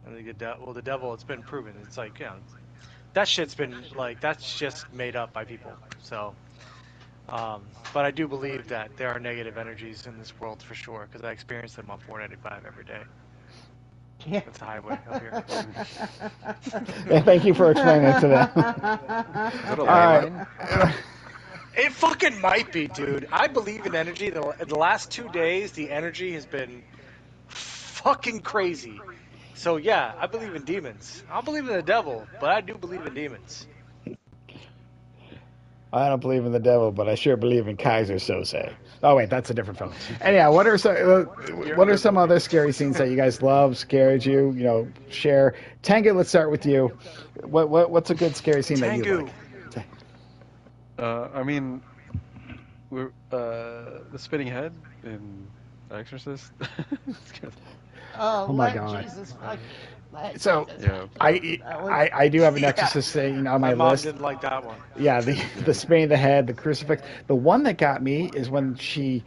And the devil. It's been proven. It's like that shit's been like that's just made up by people. So, but I do believe that there are negative energies in this world for sure because I experience them on 495 every day. Yeah. That's the highway up here. yeah, thank you for explaining it to them. Is that a All ley right. line? It fucking might be, dude. I believe in energy. The last 2 days, the energy has been fucking crazy. So yeah, I believe in demons. I don't believe in the devil, but I do believe in demons. I don't believe in the devil, but I sure believe in Kaiser Sose. Oh wait, that's a different film. Anyhow, You're a what are good some movie. other scary scenes that you guys love, scared you? Share. Tengu, let's start with you. What's a good scary scene that you like? Tengu. I mean, the spinning head in Exorcist. It's good. Oh, Oh my let god. Jesus fucking let So Jesus Yeah. fucking. That was I do have an Yeah, exorcist scene on my my mom list. didn't like that one. Yeah, the spinning the head, the crucifix. The one that got me is when she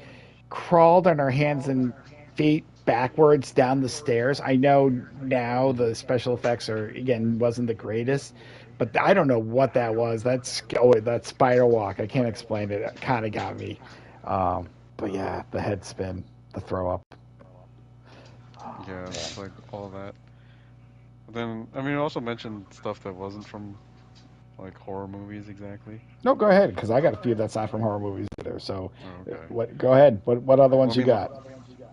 crawled on her hands and feet backwards down the stairs. I know now the special effects are again wasn't the greatest, but I don't know what that was. That spider walk. I can't explain it. It kind of got me. But yeah, the head spin, the throw up. Oh, Yeah, man. like all that. But then, I mean, it also mentioned stuff that wasn't from like horror movies exactly. No, go ahead, because I got a few that's not from horror movies either. So, Oh, okay. what? Go ahead. What other Well, ones you got?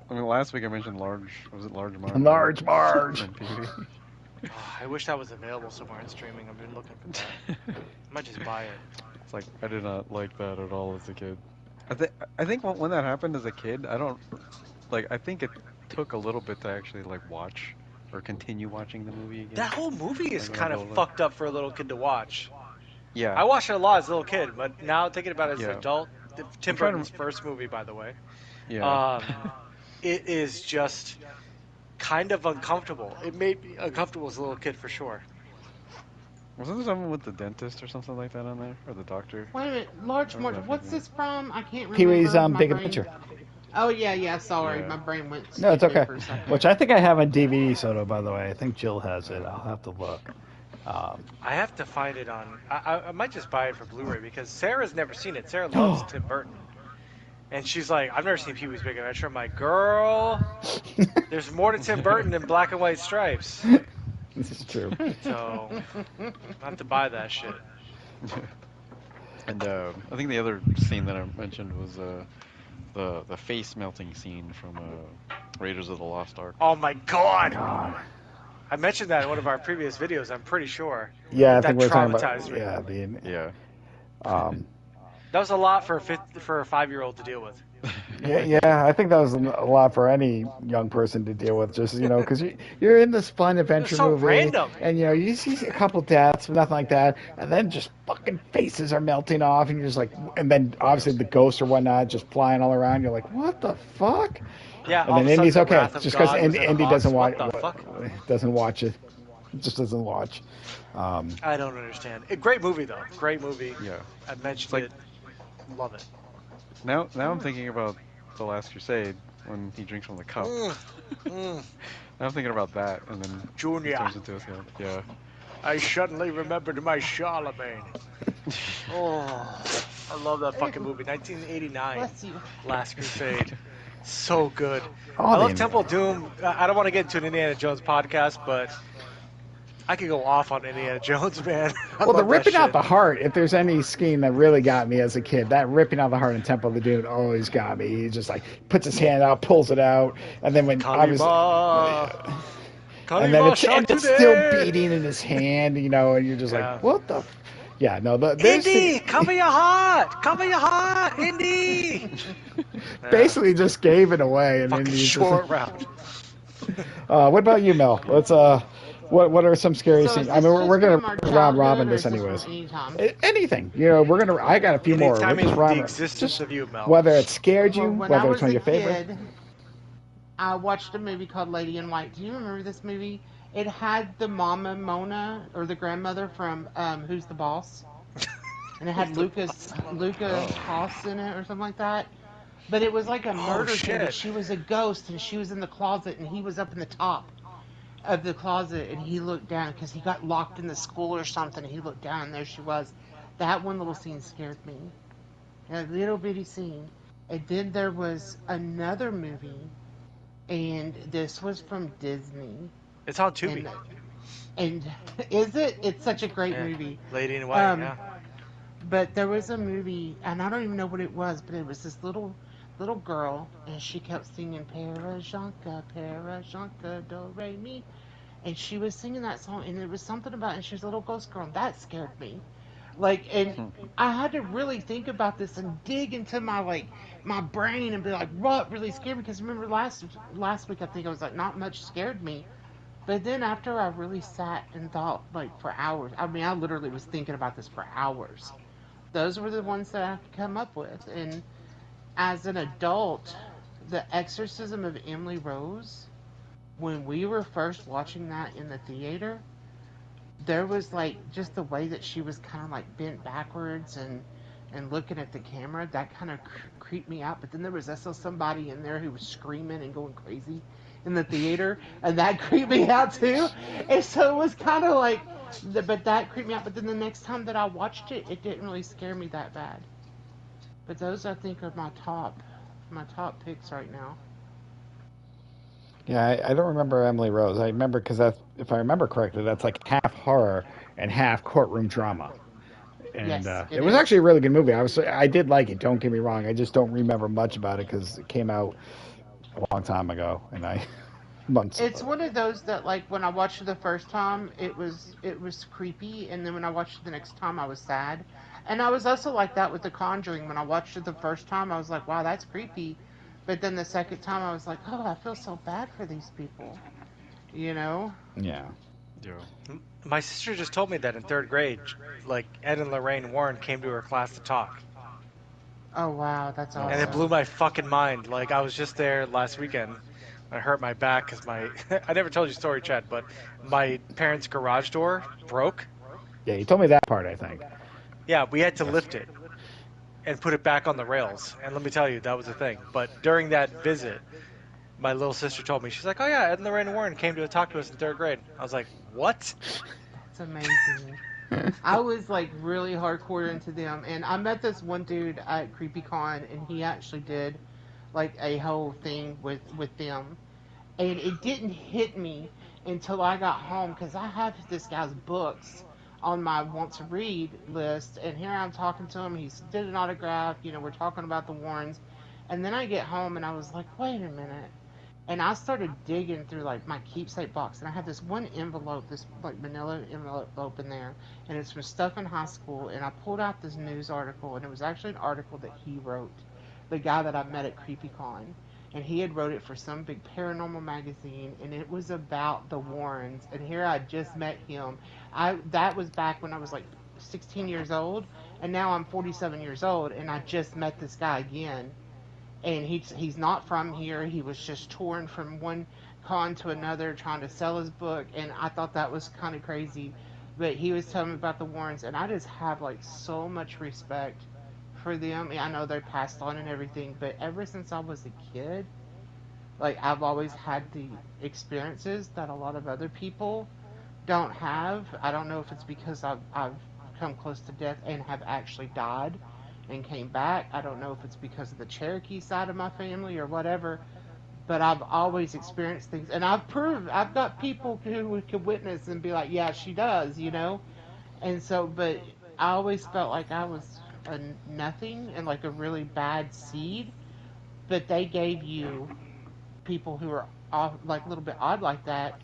last week I mentioned Large. Was it Large Marge, right? Large Marge. From Pee-wee. Oh, I wish that was available somewhere in streaming. I've been looking for that. I might just buy it. It's like I did not like that at all as a kid. I think when that happened as a kid, I don't like. I think it took a little bit to actually like watch or continue watching the movie again. That whole movie is Like when I kind was of older. fucked up for a little kid to watch. Yeah, I watched it a lot as a little kid, but now thinking about it as an yeah. adult, Tim I'm trying Burton's to. first movie, by the way, Yeah. um, it is just kind of uncomfortable. It made me uncomfortable as a little kid for sure. Wasn't there someone with the dentist or something like that on there, or the doctor? wait a minute, Large Or was March. that What's thinking this from? I can't Pee Wee's remember. My Big brain. Adventure. Oh yeah, yeah. Sorry, Yeah. my brain went No, it's straight there okay. for a second. Which I think I have on DVD, Soto. By the way, I think Jill has it. I'll have to look. I have to find it on. I might just buy it for Blu-ray because Sarah's never seen it. Sarah loves Tim Burton, And she's like, I've never seen Pee-wee's Big Adventure. I'm like, girl, there's more to Tim Burton than black and white stripes. This is true. So, I have to buy that shit. And I think the other scene that I mentioned was the face melting scene from Raiders of the Lost Ark. Oh my god! God. I mentioned that in one of our previous videos, I'm pretty sure. Yeah, I That think we're talking traumatized about. me. Yeah, Yeah. That was a lot for a 5-year-old to deal with. yeah. I think that was a lot for any young person to deal with. Just because you're in this fun adventure so movie, random. and you see a couple deaths, nothing like that, and then just fucking faces are melting off, and you're just like, and then obviously the ghosts or whatnot just flying all around. You're like, what the fuck? Yeah, And all then of a sudden Indy's the okay, Wrath of just because God was in a Indy box. doesn't watch. What the fuck? Doesn't watch it. Just doesn't watch. I don't understand. Great movie though. Great movie. Yeah. I mentioned like- it. Love it. Now I'm thinking about The Last Crusade when he drinks from the cup. Mm. Now I'm thinking about that, and then he Junior, turns into a skeleton. Yeah. I suddenly remembered my Charlemagne. Oh, I love that fucking movie. 1989, Bless you. Last Crusade. So good. Oh, I love the- Temple of Doom. I don't want to get into an Indiana Jones podcast, but I could go off on Indiana Jones, man. I Well, the love that ripping out shit. the heart, if there's any scheme that really got me as a kid, that ripping out the heart in Temple of the Doom always got me. He just like puts his hand out, pulls it out, and then when obviously, Kalima. and then Kalima it's still Shakti. beating in his hand, and you're just Yeah. like, what the? Yeah, no, there's Indy, cover your heart! Cover your heart, Indy! basically just gave it away, and then Fucking he's short round. what about you, Mel? Let's what are some scary So scenes? is I this mean, we're just gonna from our round robin childhood, or this is this from anyways. any time? Anything, I got a few more. Anytime We're just in round- the existence of you, Mel. whether it scared you, Well, when I whether was it's one of a your favorite. kid, I watched a movie called Lady in White. Do you remember this movie? It had the mama Mona, or the grandmother from Who's the Boss? And it had Luca Haas in it or something like that. But it was like a murder thing. shit. But she was a ghost, and she was in the closet, and he was up in the top of the closet, and he looked down because he got locked in the school or something. And he looked down, and there she was. That one little scene scared me. A little bitty scene. And then there was another movie, and this was from Disney. It's on Tubi. And is it? It's such a great Yeah. movie. Lady in White, yeah. But there was a movie, and I don't even know what it was, but it was this little girl, and she kept singing Parajanka, do re mi, and she was singing that song, and it was something about, and she was a little ghost girl, and that scared me. Like, and I had to really think about this and dig into my brain and be like, what really scared me? Because remember last week, I think I was like, not much scared me. But then after I really sat and thought, like, for hours, I mean, I literally was thinking about this for hours. Those were the ones that I could come up with. And as an adult, The Exorcism of Emily Rose, when we were first watching that in the theater, there was like just the way that she was kind of like bent backwards and looking at the camera, that kind of creeped me out. But then there was also somebody in there who was screaming and going crazy in the theater, and that creeped me out too. And so it was kind of like, but that creeped me out. But then the next time that I watched it, it didn't really scare me that bad. But those, I think, are my top picks right now. Yeah, I don't remember Emily Rose. I remember because that's, if I remember correctly, that's like half horror and half courtroom drama. And Yes, it it was is. actually a really good movie. I did like it. Don't get me wrong. I just don't remember much about it because it came out a long time ago, and months. It's one of those that, like, when I watched it the first time, it was creepy, and then when I watched it the next time, I was sad. And I was also like that with The Conjuring. When I watched it the first time, I was like, wow, that's creepy. But then the second time, I was like, oh, I feel so bad for these people. You know? Yeah. Yeah. My sister just told me that in 3rd grade, like, Ed and Lorraine Warren came to her class to talk. Oh, wow, that's awesome. And it blew my fucking mind. Like, I was just there last weekend. I hurt my back because I never told you the story, Chad, but my parents' garage door broke. Yeah, you told me that part, I think. Yeah, we had to lift it and put it back on the rails. And let me tell you, that was a thing. But during that visit, my little sister told me, she's like, oh yeah, Ed and Lorraine Warren came to talk to us in 3rd grade. I was like, what? That's amazing. I was like really hardcore into them, and I met this one dude at CreepyCon, and he actually did like a whole thing with them, and it didn't hit me until I got home because I have this guy's books on my want to read list, and here I'm talking to him. He's did an autograph, we're talking about the Warrens, and then I get home and I was like, wait a minute. And I started digging through like my keepsake box, and I had this one envelope, this like manila envelope in there, and it's from stuff in high school. And I pulled out this news article, and it was actually an article that he wrote, the guy that I met at CreepyCon, and he had wrote it for some big paranormal magazine, and it was about the Warrens. And here I just met him. I that was back when I was like 16 years old, and now I'm 47 years old, and I just met this guy again, and he's not from here. He was just touring from one con to another trying to sell his book, and I thought that was kind of crazy. But he was telling me about the Warrens, and I just have like so much respect for them. I know they're passed on and everything, but ever since I was a kid, like I've always had the experiences that a lot of other people don't have. I don't know if it's because I've come close to death and have actually died and came back. I don't know if it's because of the Cherokee side of my family or whatever, but I've always experienced things, and I've got people who could witness and be like, yeah, she does. And so, but I always felt like I was a nothing and like a really bad seed, but they gave you people who are off, like a little bit odd like that,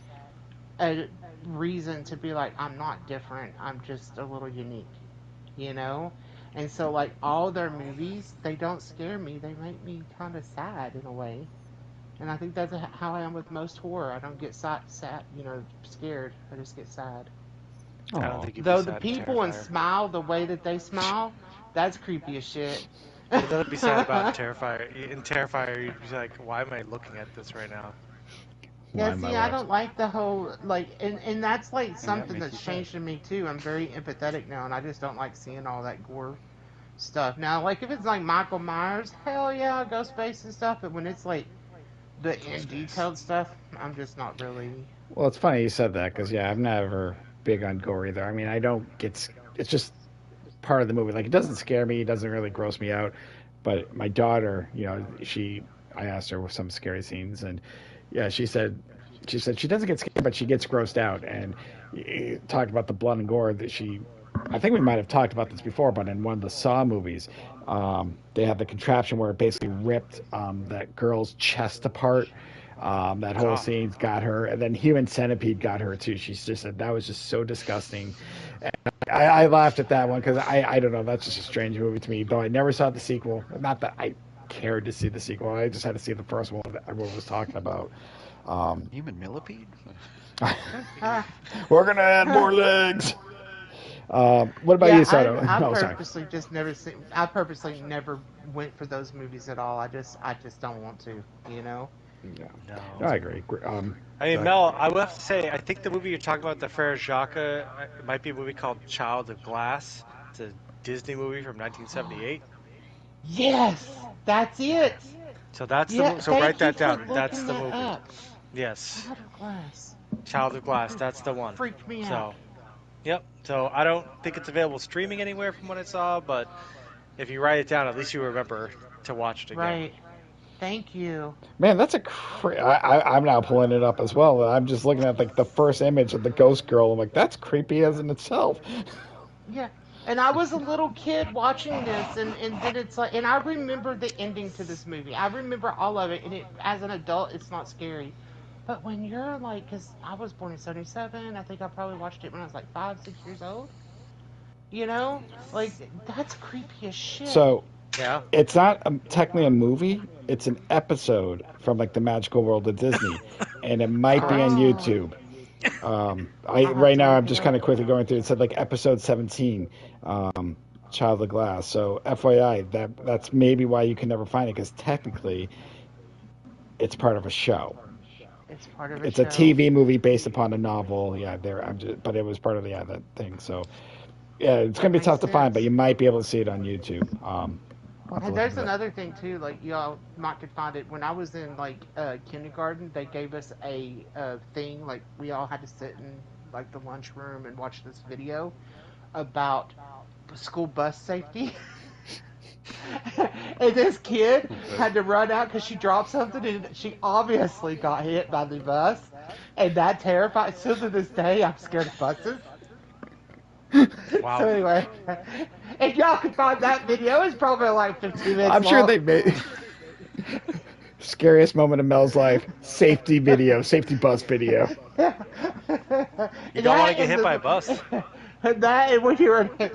a reason to be like, I'm not different. I'm just a little unique. And so, like, all their movies, they don't scare me. They make me kind of sad in a way. And I think that's how I am with most horror. I don't get scared. I just get sad. I don't Oh, think you'd be Though the sad in people and Terrifier. smile the way that they smile, that's creepy as shit. There's nothing to be sad about in Terrifier. In Terrifier, you'd be like, why am I looking at this right now? why Yeah, am I see, I watching? don't like the whole like, and that's like And that something make you that's sad. changed in me too. I'm very empathetic now, and I just don't like seeing all that gore stuff. Now, like if it's like Michael Myers, hell yeah, Ghostface and stuff. But when it's like the in Ghostface. detailed stuff, I'm just not really. Well, it's funny you said that because yeah, I'm never big on gore either. I mean, I don't get. It's just part of the movie. Like it doesn't scare me. It doesn't really gross me out. But my daughter, I asked her with some scary scenes, and yeah, she doesn't get scared, but she gets grossed out. And talked about the blood and gore that she. I think we might have talked about this before, but in one of the Saw movies, they had the contraption where it basically ripped that girl's chest apart. That whole Oh, scene got her, and then Human Centipede got her too. She just said that was just so disgusting. I laughed at that one because I don't know, that's just a strange movie to me. Though I never saw the sequel. Not that I cared to see the sequel. I just had to see the first one that everyone was talking about. Um, Human millipede? we're gonna add more legs. What about Yeah, you, Soto? I Oh, sorry. purposely just never seen. I purposely never went for those movies at all. I just don't want to. Yeah, no, no. I agree. I mean, Uh, Mel, I will have to say, I think the movie you're talking about, The Frere Jacques, it might be a movie called Child of Glass. It's a Disney movie from 1978. Yes, that's Okay. it. So that's the Yeah, movie. So write thank you that for down. That's looking the that movie. up. Yes. Child of Glass. Child of Glass. That's the one. Freaked me out. So, yep. So I don't think it's available streaming anywhere from what I saw, but if you write it down, at least you remember to watch it again. Right. Thank you. Man, that's I'm now pulling it up as well. I'm just looking at like the first image of the ghost girl. I'm like, that's creepy as in itself. Yeah. And I was a little kid watching this, and then it's like, and I remember the ending to this movie. I remember all of it, and as an adult, it's not scary. But when you're like, because I was born in '77, I think I probably watched it when I was like 5, 6 years old. Like that's creepy as shit. So Yeah. it's not technically a movie. It's an episode from like the magical world of Disney, and it might be on Correct. YouTube. I I'll have right to now look I'm it just kind up. of quickly going through. It said like episode 17, Child of Glass. So FYI, that's maybe why you can never find it because technically it's part of a show. It's part of a It's a show. TV movie based upon a novel. Yeah, there. But it was part of the that thing. So yeah, it's gonna That be makes tough to find, but sense. you might be able to see it on YouTube. I'll have to And look into there's that. another thing too, like y'all might could find it. When I was in like kindergarten, they gave us a thing like we all had to sit in like the lunchroom and watch this video about school bus safety. And this kid had to run out because she dropped something and she obviously got hit by the bus. And that terrified. Still to this day, I'm scared of buses. Wow. So anyway, if y'all could find that video, it's probably like 15 minutes I'm sure long. they made scariest moment of Mel's life. Safety video, safety bus video. You don't want to get hit by a bus. That and when you were, I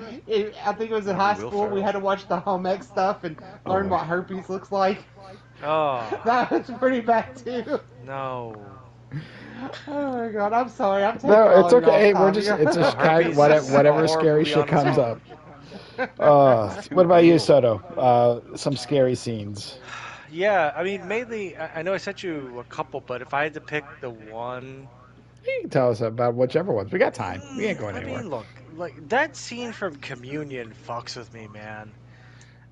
think it was in high Will school, we Ferrell. had to watch the home ec stuff and learn what herpes looks like. Oh, That was pretty bad too. no. Oh my god, I'm sorry. I'm taking No, all it's y'all's okay. Hey, time. we're just it's just kind Herpes of is whatever a horror scary movie shit on its comes own. up. What about you, Soto? Some scary scenes. Yeah, I mean, mainly, I know I sent you a couple, but if I had to pick the one, You can tell us about whichever ones. We got time. We ain't going I anywhere. mean, look, like that scene from Communion fucks with me, man.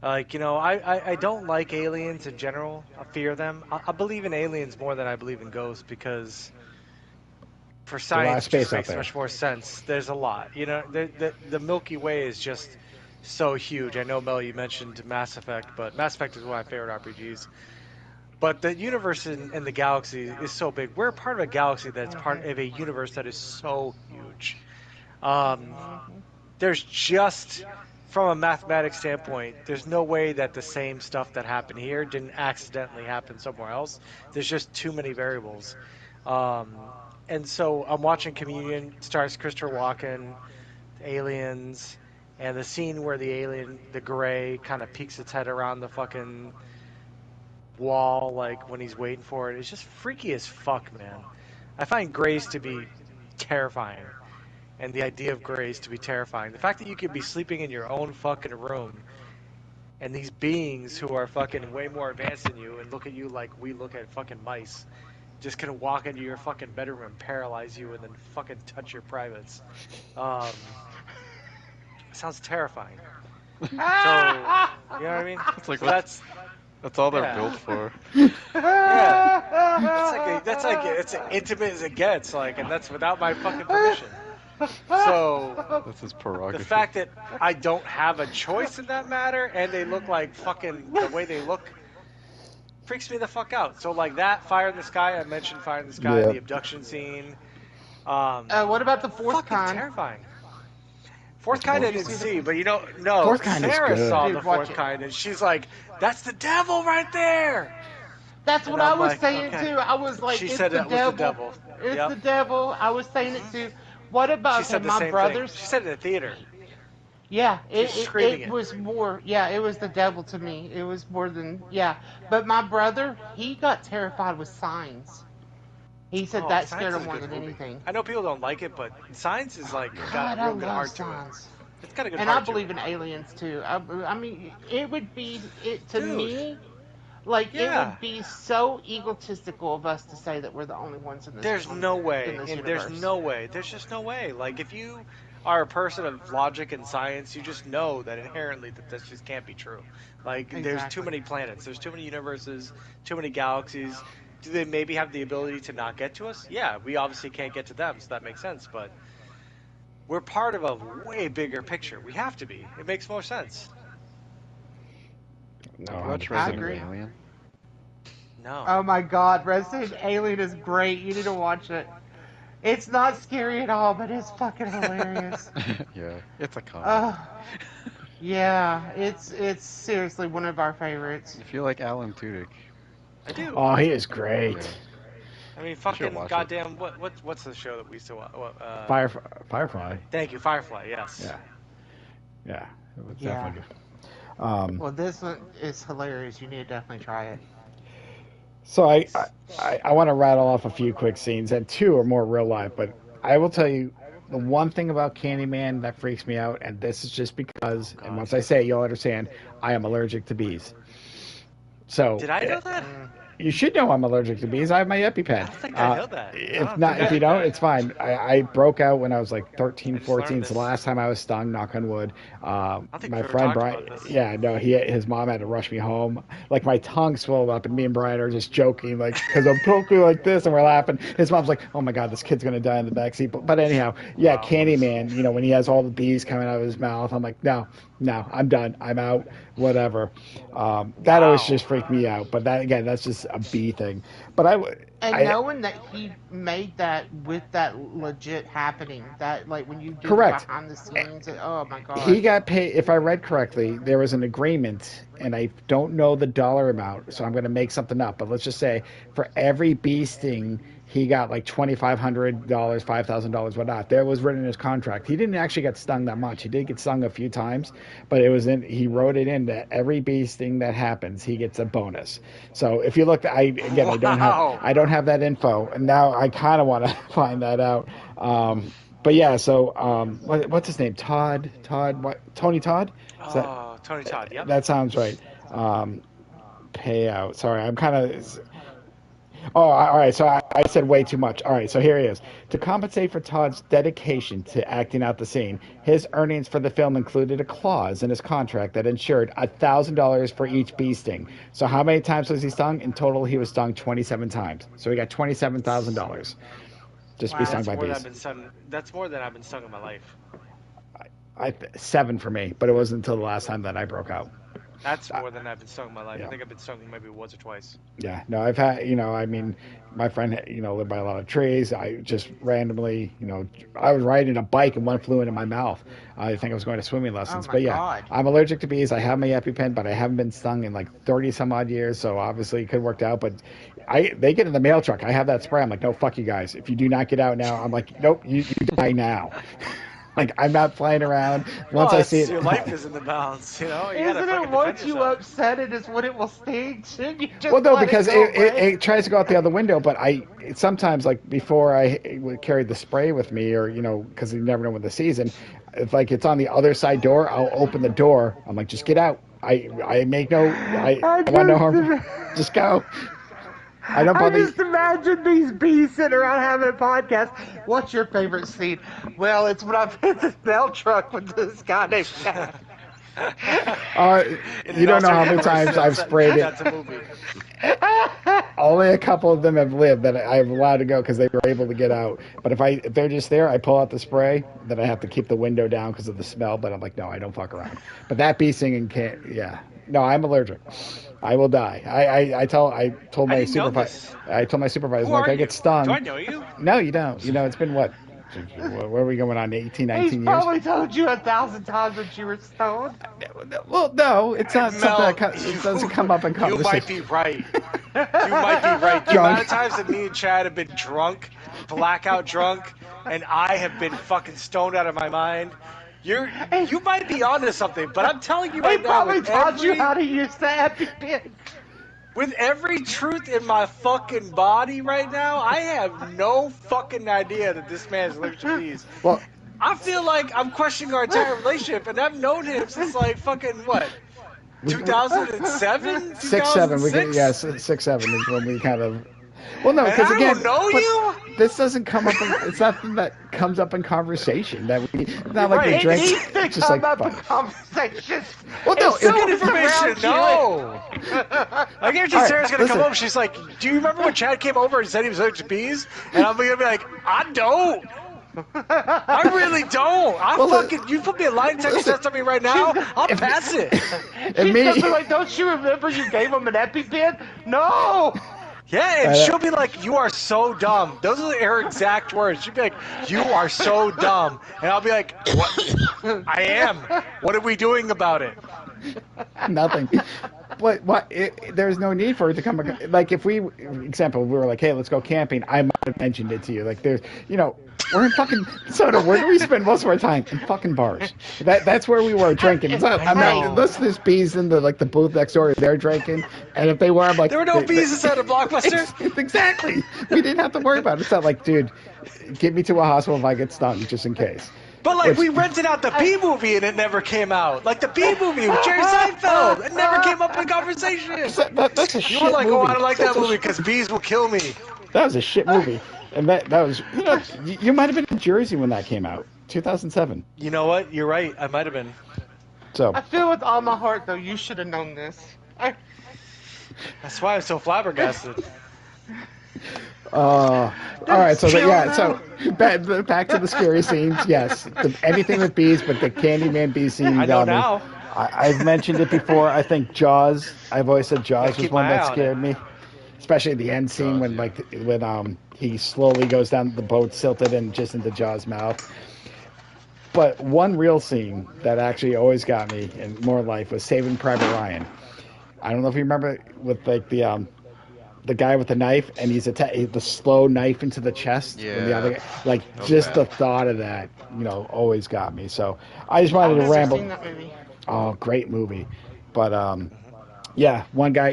Like, I don't like aliens in general. I fear them. I believe in aliens more than I believe in ghosts because for There's a lot of science it just space out makes there. much more sense. There's a lot. The Milky Way is just so huge. I know, Mel, you mentioned Mass Effect, but Mass Effect is one of my favorite RPGs. But the universe and the galaxy is so big. We're part of a galaxy that's part of a universe that is so huge. Um, there's just, from a mathematics standpoint, there's no way that the same stuff that happened here didn't accidentally happen somewhere else. There's just too many variables. And so I'm watching Communion, stars Christopher Walken, aliens, and the scene where the alien, the gray, kind of peeks its head around the fucking wall, like when he's waiting for it. It's just freaky as fuck, man. I find grays to be terrifying, and the idea of grays to be terrifying. The fact that you could be sleeping in your own fucking room, and these beings who are fucking way more advanced than you and look at you like we look at fucking mice, just gonna walk into your fucking bedroom and paralyze you and then fucking touch your privates. Um, sounds terrifying. So, you know what I mean? It's like So that's all they're yeah. built for. Yeah. That's like it's as intimate as it gets, like, and that's without my fucking permission. So That's his the prerogative. fact that I don't have a choice in that matter, and they look like fucking the way they look, freaks me the fuck out. So like that Fire in the Sky, I mentioned Fire in the Sky, Yeah. the abduction scene, What about the fourth fucking kind? terrifying. Fourth kind I Did you didn't see see, the- but no, Fourth kind is Sarah good. saw Dude, the watch fourth it. kind, and she's like, "That's the devil right there." That's And what I I'm was like, saying okay. too. I was like, She it's said the that was the devil. devil. It's Yep. the devil. I was saying it too. What about She said the my same brothers? thing. She said it in the theater. Yeah, She's screaming it it. was more. Yeah, it was the devil to me. It was more than yeah. But my brother, he got terrified with Signs. He said Oh, that Signs scared is him a more good than movie. anything. I know people don't like it, but Signs is like got God, a I real good love heart to it. Signs. It's got a good And I heart to believe it. in aliens too. I mean, it would be it to Dude, me. Like it yeah. would be so egotistical of us to say that we're the only ones in this There's no in way. this And there's universe. no way. There's just no way. Like if you are a person of logic and science, you just know that inherently that this just can't be true. Like there's too Exactly. many planets, there's too many universes, too many galaxies. Do they maybe have the ability to not get to us? Yeah, we obviously can't get to them, so that makes sense, but we're part of a way bigger picture. We have to be. It makes more sense. No, Have you watched 100%. I Resident agree. Alien? No. Oh my God, Resident Alien is great. You need to watch it. It's not scary at all, but it's fucking hilarious. Yeah, it's a comedy. Oh, yeah, it's seriously one of our favorites. If you like Alan Tudyk, I do. Oh, he is great. yeah, I mean, you should fucking watch it. goddamn, what's the show that we used to watch? Firefly. Thank you, Firefly. Yes. Yeah. Yeah. It was Yeah. definitely good. Well, this one is hilarious. You need to definitely try it. So I want to rattle off a few quick scenes, and two are more real life. But I will tell you the one thing about Candyman that freaks me out, and this is just because, and once I say it, you'll understand, I am allergic to bees. So Did I know that? You should know I'm allergic to bees. I have my EpiPen. I don't think I know that. I If don't not, think if I you know don't, that. it's fine. I broke out when I was like 13, I just learned 14. It's the this. last time I was stung, knock on wood. I don't think My we've ever friend talked Brian, about this. yeah, no, his mom had to rush me home. Like my tongue swelled up, and me and Brian are just joking, like, because I'm talking like this, and we're laughing. His mom's like, "Oh my God, this kid's gonna die in the backseat." But anyhow, yeah, Wow. Candyman. When he has all the bees coming out of his mouth, I'm like, no, no, I'm done. I'm out. Whatever. That always Wow. just freaked me out. But that again, that's just a bee thing. But And I knowing that he made that with that legit happening, that like when you do the correct. behind the scenes, oh my He gosh. got paid. If I read correctly, there was an agreement, and I don't know the dollar amount, so I'm going to make something up. But let's just say for every bee sting, he got like $2,500, $5,000, whatnot. There was written in his contract. He didn't actually get stung that much. He did get stung a few times, but it was in. He wrote it in that every bee sting that happens, he gets a bonus. So if you look, Wow. I don't have that info, and now I kind of want to find that out. But yeah, so what's his name? What? Tony Todd? Is that Oh, Tony Todd. Yep. that sounds right? Um, Payout. Sorry, I'm kind of. Oh, all right. So I said way too much. All right. So here he is. To compensate for Todd's dedication to acting out the scene, his earnings for the film included a clause in his contract that ensured $1,000 for each bee sting. So how many times was he stung? In total, he was stung 27 times. So he got $27,000 just to be stung Wow. That's by more than I've bees. been stung. That's more than I've been stung in my life. Seven for me, but it wasn't until the last time that I broke out. That's more than I've been stung in my life. I Yeah. think I've been stung maybe once or twice. Yeah, no, I've had, I mean, my friend, lived by a lot of trees. I just randomly, I was riding a bike and one flew into my mouth. I think I was going to swimming Oh lessons. my But yeah, God. I'm allergic to bees. I have my EpiPen, but I haven't been stung in like 30 some odd years. So obviously it could have worked out. But they get in the mail truck. I have that spray. I'm like, no, fuck you guys. If you do not get out now, I'm like, nope, you die now. Like, I'm not flying around. Once Well, I see it's, it. your life is in the balance. You gotta Isn't fucking it defend once you yourself. upset it is when it will sting? Shouldn't you just Well, no, let because it go it away? tries to go out the other window. But sometimes, like, before I would carry the spray with me, or because you never know when the season, if like it's on the other side door, I'll open the door. I'm like, just get out. I make no. I want no harm. Just go. I don't I bother. just imagine these bees sitting around having a podcast. What's your favorite scene? Well, it's when I'm in the mail truck with this guy named Chad. Uh, In you the don't know how military many universe, times I've sprayed it. That's a movie. Only a couple of them have lived that I'm allowed to go because they were able to get out. But if they're just there, I pull out the spray. Then I have to keep the window down because of the smell. But I'm like, no, I don't fuck around. But that bee singing can't. Yeah, no, I'm allergic. I will die. I told I my didn't know supervisor. this. I told my supervisor, Who like, are I you? get Do stung. I know you? No, you don't. It's been what? Where are we going on? 18, He's 19 years? probably told you 1,000 times that you were stoned. Well, no, it's not something Mel, it doesn't come up in you might conversation. be right. You might be right. The Drunk. amount of times that me and Chad have been drunk, blackout drunk, and I have been fucking stoned out of my mind. You might be onto something, but I'm telling you He right now, probably taught you how to use the EpiPen. with every truth in my fucking body right now, I have no fucking idea that this man is allergic to bees. Well, I feel like I'm questioning our entire relationship, and I've known him since like fucking what? 2007? 6, 7. We can, 2006? 6, 7 is when we kind of. Well, no, And because I again, don't know but you? this doesn't come up. It's nothing that comes up in conversation. It's not like we Right. drink. It needs to It's just come like up in fun. conversations. Well, no, It's if- so Good information around to you. know. I guarantee All right, Sarah's gonna listen. come over. She's like, "Do you remember when Chad came over and said he was allergic to bees?" And I'm gonna be like, "I don't. I really don't. Well, You put me a lie detector listen. test on me right now, I'll If- pass it." And She's me, gonna be like, don't you remember you gave him an EpiPen? No! Yeah, and Right. she'll be like, "You are so dumb." Those are her exact words. She'll be like, "You are so dumb," and I'll be like, "What? I am. What are we doing about it?" nothing. But there's no need for it to come. Like if we, example, we were like, hey, let's go camping. I might have mentioned it to you. Like there's, we're in fucking Soto. Where do we spend most of our time? In fucking bars. That's where we were drinking. It's not, I'm Hey. not. Unless there's bees in the booth next door. They're drinking, and if they were, I'm like, There were no bees inside of Blockbuster. Exactly. We didn't have to worry about it. It's not like, dude, get me to a hospital if I get stung, just in case. But like Which- we rented out the Bee Movie and it never came out. Like the Bee Movie with Jerry Seinfeld, it never came up in conversation. That's a You shit were like, movie. oh, I don't like that That's a movie sh- because bees will kill me. That was a shit movie, and that was you might have been in Jersey when that came out, 2007. You know what? You're right. I might have been. So I feel with all my heart, though, you should have known this. That's why I'm so flabbergasted. all right, so back to the scary scenes. Yes, anything with bees, but the Candyman bee scene I know got me. now. I've mentioned it before. I think Jaws. I've always said Jaws was keep one my eye that on scared it. me, especially the end scene Jaws, when he slowly goes down the boat, silted and just into Jaws' mouth. But one real scene that actually always got me in more life was Saving Private Ryan. I don't know if you remember with like the guy with the knife and he's the slow knife into the chest. When the Yeah. other guy, like was just bad. the thought of that, always got me. So I just wanted I've to never ramble. seen that movie. Oh, great movie. But yeah, one guy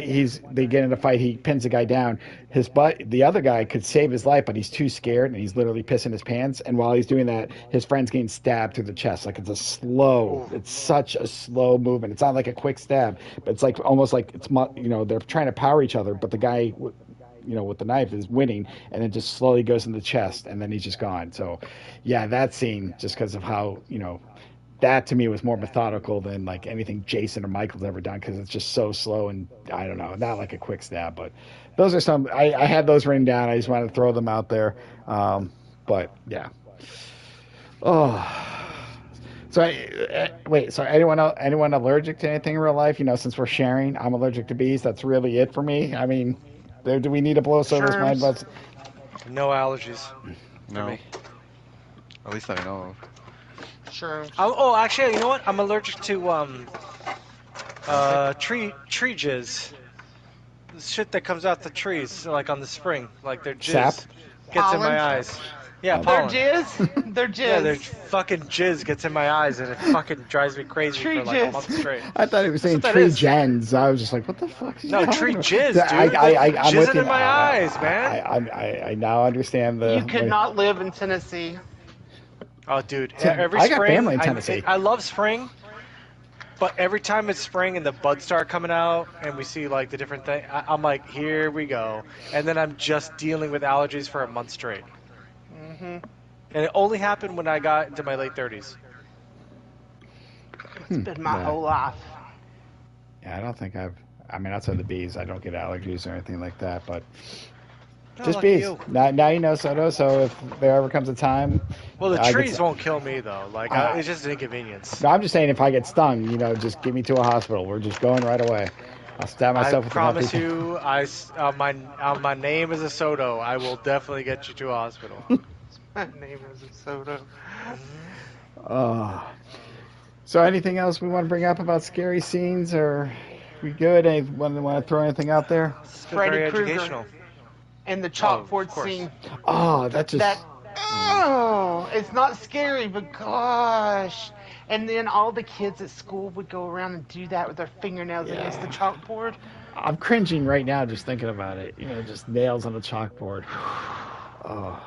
they get in a fight, he pins the guy down. The other guy could save his life, but he's too scared and he's literally pissing his pants. And while he's doing that, his friend's getting stabbed through the chest. Like it's such a slow movement. It's not like a quick stab, but it's like almost like they're trying to power each other, but the guy with the knife is winning, and it just slowly goes in the chest, and then he's just gone. So, yeah, that scene, just because of how, that to me was more methodical than like anything Jason or Michael's ever done, because it's just so slow and I don't know, not like a quick stab. But those are some, I had those written down. I just wanted to throw them out there. But yeah. Oh. So wait, so anyone allergic to anything in real life? Since we're sharing, I'm allergic to bees. That's really it for me. I mean, do we need to blow service mind Germs. butts? No allergies. No. me. At least that I know of. Sure. Oh, actually, you know what? I'm allergic to tree jizz. The shit that comes out the trees, like on the spring, like their jizz Sap? gets in Pollen? my eyes. Yeah, Oh, They're pollen. jizz. They're jizz. Yeah, their fucking jizz gets in my eyes, and it fucking drives me crazy Tree for like a jizz. month straight. I thought he was saying That's what that tree is. gens. I was just like, what the fuck is he No, talking tree about? jizz, dude. I'm Jizzing with you. in my eyes, man. I now understand the. You could not live in Tennessee. Oh, dude, Tim, every I spring. got family in Tennessee. I love spring, but every time it's spring and the buds start coming out and we see like the different thing, I'm like, here we go. And then I'm just dealing with allergies for a month straight. Hmm And it only happened when I got into my late 30s. It's been my yeah. whole life. Yeah, I don't think I mean, outside the bees, I don't get allergies or anything like that, but No, just lucky bees. you. Now you know, Soto, so if there ever comes a time. Well, the I get trees some- won't kill me though. Like it's just an inconvenience. No, I'm just saying if I get stung, just get me to a hospital. We're just going right away. I'll stab I myself with promise enough- you, my name is a Soto. I will definitely get you to a hospital. My name is Soto. So anything else we want to bring up about scary scenes, or we good? Anyone want to throw anything out there? It's been Freddy very Krueger. educational. And the of chalkboard course. scene. Oh, that's just. That. Oh, it's not scary, but gosh. And then all the kids at school would go around and do that with their fingernails against the chalkboard. I'm cringing right now just thinking about it. Just nails on a chalkboard. Oh,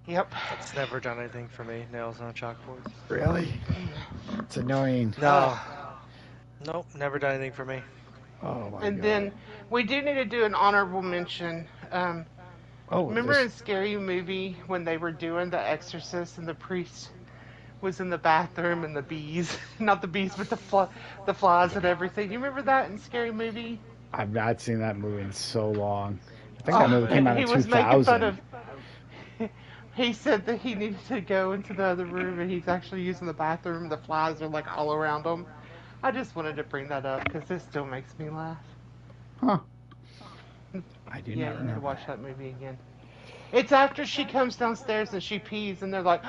Yep. It's never done anything for me. Nails on a chalkboard. really? It's annoying. No. Nope, never done anything for me. Oh my And god. then we do need to do an honorable mention. Remember in this- Scary Movie when they were doing The Exorcist and the priest was in the bathroom and the bees, not the bees, but the flies and everything. You remember that in Scary Movie? I've not seen that movie in so long. I think that movie came and out in he was making 2000. fun of. He said that he needed to go into the other room and he's actually using the bathroom. The flies are like all around him. I just wanted to bring that up because this still makes me laugh. Huh. I do Yeah, not you remember. should watch that movie again. It's after she comes downstairs and she pees, and they're like,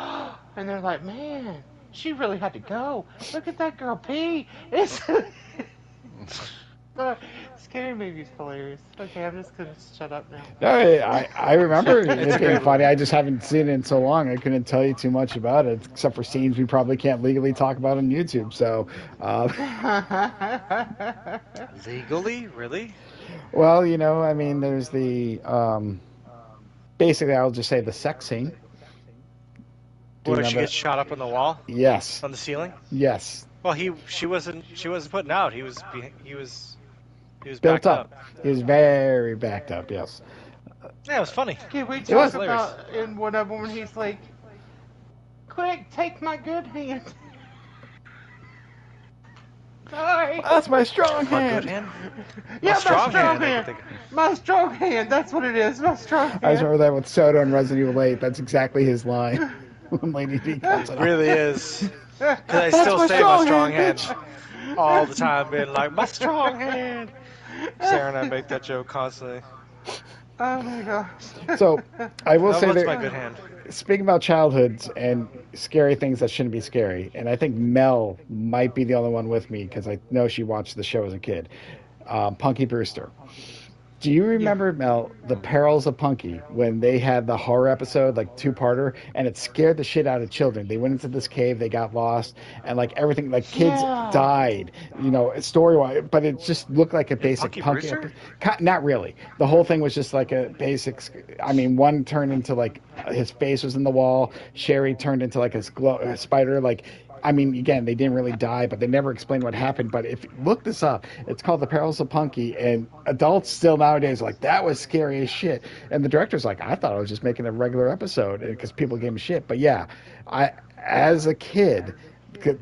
man, she really had to go. Look at that girl pee. It's Scary Movie's hilarious. Okay, I'm just gonna shut up now. No, I remember It's a it being great funny. I just haven't seen it in so long. I couldn't tell you too much about it, except for scenes we probably can't legally talk about on YouTube. So, Legally? Really? well, I mean, there's the basically, I'll just say the sex scene. Do you Where she remember gets that? shot up on the wall, Yes. on the ceiling. Yes. Well, she wasn't putting out. He was Built backed up. up. He was very backed up. Yes. Yeah, it was funny. Can we It It was talk was. hilarious. about in one of them when he's like, "Quick, take my good hand." Sorry. That's my strong My good hand. hand, my Yeah, my strong strong hand. I can hand. think. Of. My strong hand. That's what it is. My strong I just hand. remember that with Soto and Resident Evil 8. That's exactly his line when Lady D cuts It it off. really is. Because I That's still my say my strong strong hand, hand bitch. all the time, being like my strong hand. Sarah and I make that joke constantly. Oh my gosh. So I will Now, say what's that my good hand? speaking about childhoods and scary things that shouldn't be scary, and I think Mel might be the only one with me because I know she watched the show as a kid. Punky Brewster. Do you Yeah. remember, Mel, the perils of Punky when they had the horror episode, like two-parter, and it scared the shit out of children? They went into this cave, they got lost, and like everything, like kids Yeah. died, story-wise, but it just looked like a In basic Punky Punky Brewster? episode. Not really. The whole thing was just like a basic. I mean, one turned into like his face was in the wall. Sherry turned into like a spider. Like, I mean, again, they didn't really die, but they never explained what happened. But if you look this up, it's called The Perils of Punky, and adults still nowadays are like, that was scary as shit. And the director's like, I thought I was just making a regular episode because people gave him shit. But yeah, as a kid,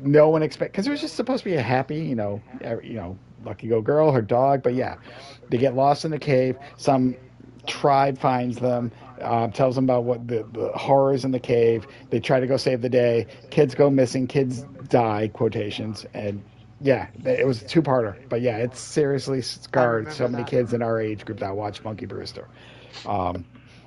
no one expect because it was just supposed to be a happy, lucky go girl, her dog. But yeah, they get lost in the cave. Some tribe finds them, tells them about what the horrors in the cave. They try to go save the day. Kids go missing. Kids die. Quotations. And yeah, it was a two-parter. But yeah, it's seriously I scarred so remember many that. kids in our age group that watch Monkey Brewster. Um,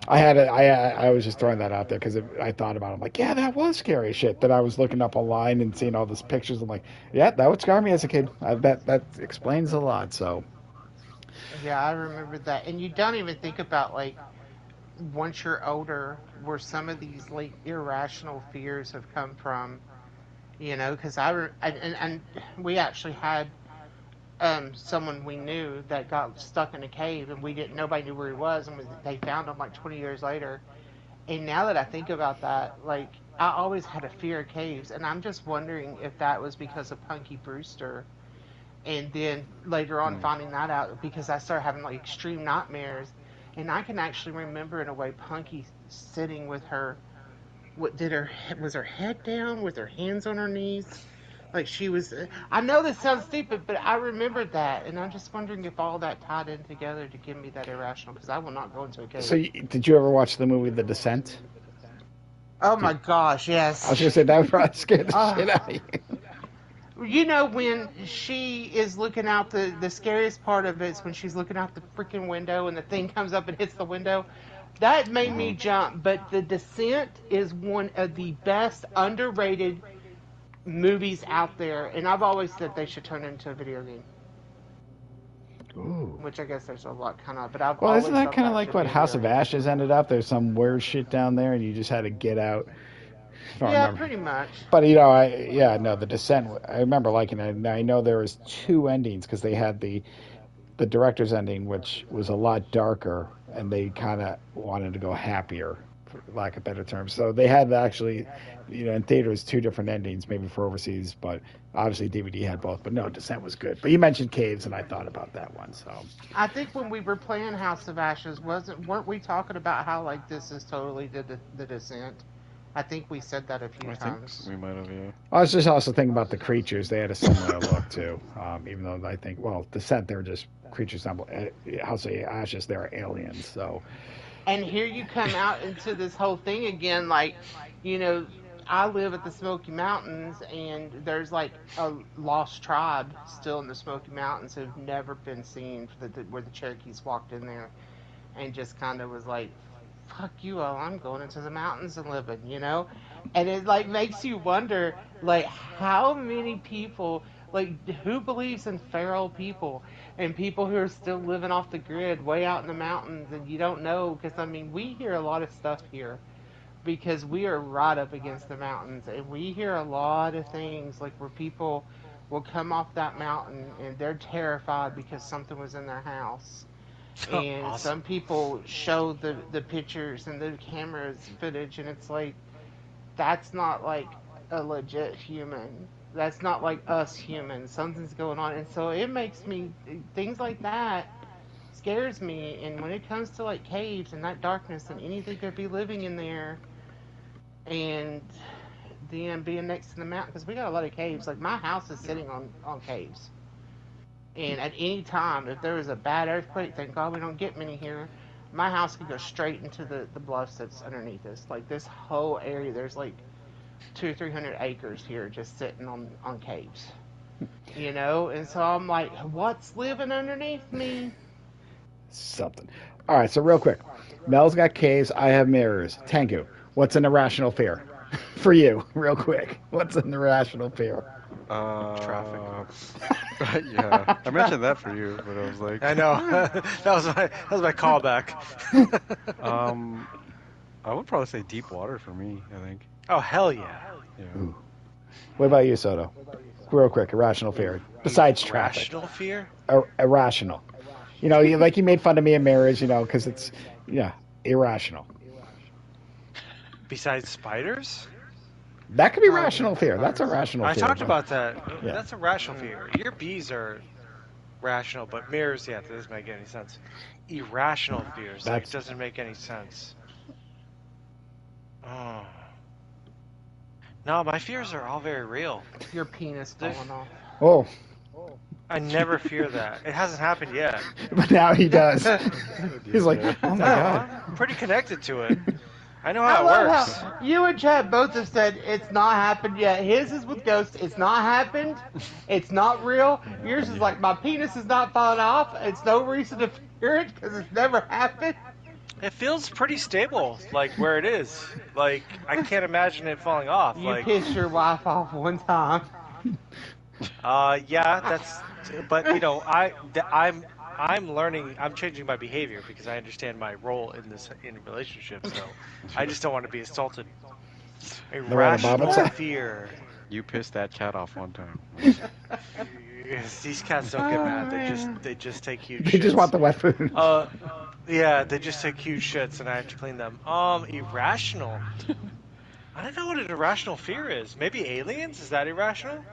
I was just throwing that out there because I thought about it. I'm like, yeah, that was scary shit. Then I was looking up online and seeing all these pictures. I'm like, yeah, that would scar me as a kid. That explains a lot. So Yeah, I remember that. And you don't even think about like once you're older, where some of these like irrational fears have come from. Because and we actually had someone we knew that got stuck in a cave, and we didn't nobody knew where he was, and they found him like 20 years later. And now that I think about that, like I always had a fear of caves, and I'm just wondering if that was because of Punky Brewster, and then later on Hmm. finding that out because I started having like extreme nightmares, and I can actually remember in a way Punky sitting with her. What did her was her head down with her hands on her knees? Like she was. I know this sounds stupid, but I remembered that, and I'm just wondering if all that tied in together to give me that irrational. Because I will not go into a so cave. did you ever watch the movie The Descent? Oh my gosh, I was yes. gonna say that would probably scare the Uh, shit out of you. when she is looking out, the scariest part of it is when she's looking out the freaking window and the thing comes up and hits the window. That made Uh-huh. me jump. But The Descent is one of the best underrated movies out there, and I've always said they should turn it into a video game. Ooh. Which I guess there's a lot kind of, but I've Well, isn't always that thought kind of that like should what be a House video of game. Ashes ended up? There's some weird shit down there, and you just had to get out. If I Yeah, remember. pretty much. But no, The Descent. I remember liking it. And I know there was two endings because they had the director's ending, which was a lot darker, and they kind of wanted to go happier, for lack of better terms. So they had actually, in theaters, two different endings, maybe for overseas, but obviously DVD had both. But no, Descent was good. But you mentioned caves, and I thought about that one. So I think when we were playing House of Ashes, weren't we talking about how like this is totally the Descent? I think we said that a few I think times. we might have, yeah. I was just also thinking about the creatures. They had a similar look too. Even though I think, well, Descent, they were just creatures. House of Ashes, they're aliens. So And here you come out into this whole thing again, like, you know, I live at the Smoky Mountains, and there's like a lost tribe still in the Smoky Mountains who've never been seen where the Cherokees walked in there and just kind of was like, fuck you all, I'm going into the mountains and living. And it like makes you wonder, like, how many people, like, who believes in feral people and people who are still living off the grid way out in the mountains, and you don't know, because I mean, we hear a lot of stuff here because we are right up against the mountains, and we hear a lot of things like where people will come off that mountain and they're terrified because something was in their house, and Awesome. some people show the pictures and the cameras footage, and it's like, that's not like a legit human. That's not like us humans. Something's going on, and so it makes me things like that scares me. And when it comes to like caves and that darkness and anything could be living in there, and then being next to the mountain, because we got a lot of caves. Like my house is sitting on caves, and at any time, if there was a bad earthquake, thank God we don't get many here. My house could go straight into the bluffs that's underneath us. Like this whole area, there's like 200 or 300 acres here just sitting on caves, and so I'm like, what's living underneath me? Something. All right, so real quick. Mel's got caves. I have mirrors. Tengu, what's an irrational fear for you? Real quick. What's an irrational fear? Traffic. Yeah, I mentioned that for you, but I was like, I know. that was my callback. I would probably say deep water for me. I think. Oh hell yeah. Yeah. Ooh. What about you, Soto? Real quick, irrational fear. Besides traffic. Rational fear? Irrational. Like you made fun of me in marriage, because it's, irrational. Besides spiders? That could be rational fear. That's a rational I fear. talked about that. Yeah. That's a rational fear. Your bees are rational, but mirrors, yeah, that doesn't make any sense. Irrational fears, like, doesn't make any sense. Oh. No, my fears are all very real. Your penis falling off. Oh, I never fear that. It hasn't happened yet. but now he does. He's like, oh my No, God. I'm pretty connected to it. I know I how it love works. how you and Chad both have said it's not happened yet. His is with ghosts. It's not happened. It's not real. Yours is like my penis is not falling off. It's no reason to fear it because it's never happened. It feels pretty stable, like where it is. Like I can't imagine it falling off. You Like, pissed your wife off one time. yeah, that's. But I'm learning. I'm changing my behavior because I understand my role in a relationship. So I just don't want to be assaulted. Irrational fear. You pissed that cat off one time. Yes, these cats don't get mad. They just take huge. They just shits. want the wet food. Yeah, they just take huge shits, and I have to clean them. Irrational. I don't know what an irrational fear is. Maybe aliens? Is that irrational?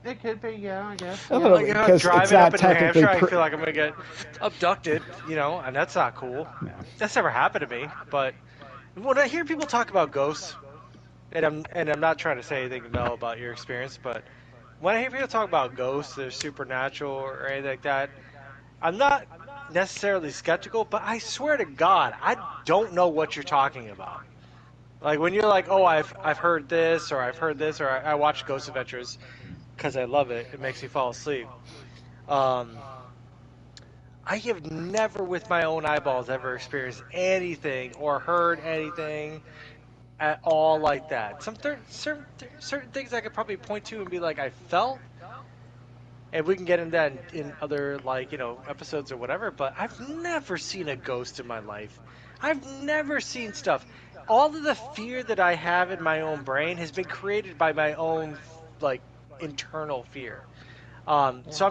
It could be, yeah, I guess. I don't know, Like, because driving it's not up in New technically. Hampshire, I feel like I'm gonna get abducted, and that's not cool. No. That's never happened to me. But when I hear people talk about ghosts, and I'm not trying to say anything about your experience, but when I hear people talk about ghosts, they're supernatural or anything like that, I'm not necessarily skeptical, but I swear to God, I don't know what you're talking about. Like when you're like, oh, I've heard this, or I've heard this, or I watch Ghost Adventures because I love it. It makes me fall asleep. I have never, with my own eyeballs, ever experienced anything or heard anything at all like that. Certain things I could probably point to and be like, I felt. And we can get into that in other, episodes or whatever, but I've never seen a ghost in my life. I've never seen stuff. All of the fear that I have in my own brain has been created by my own, internal fear. So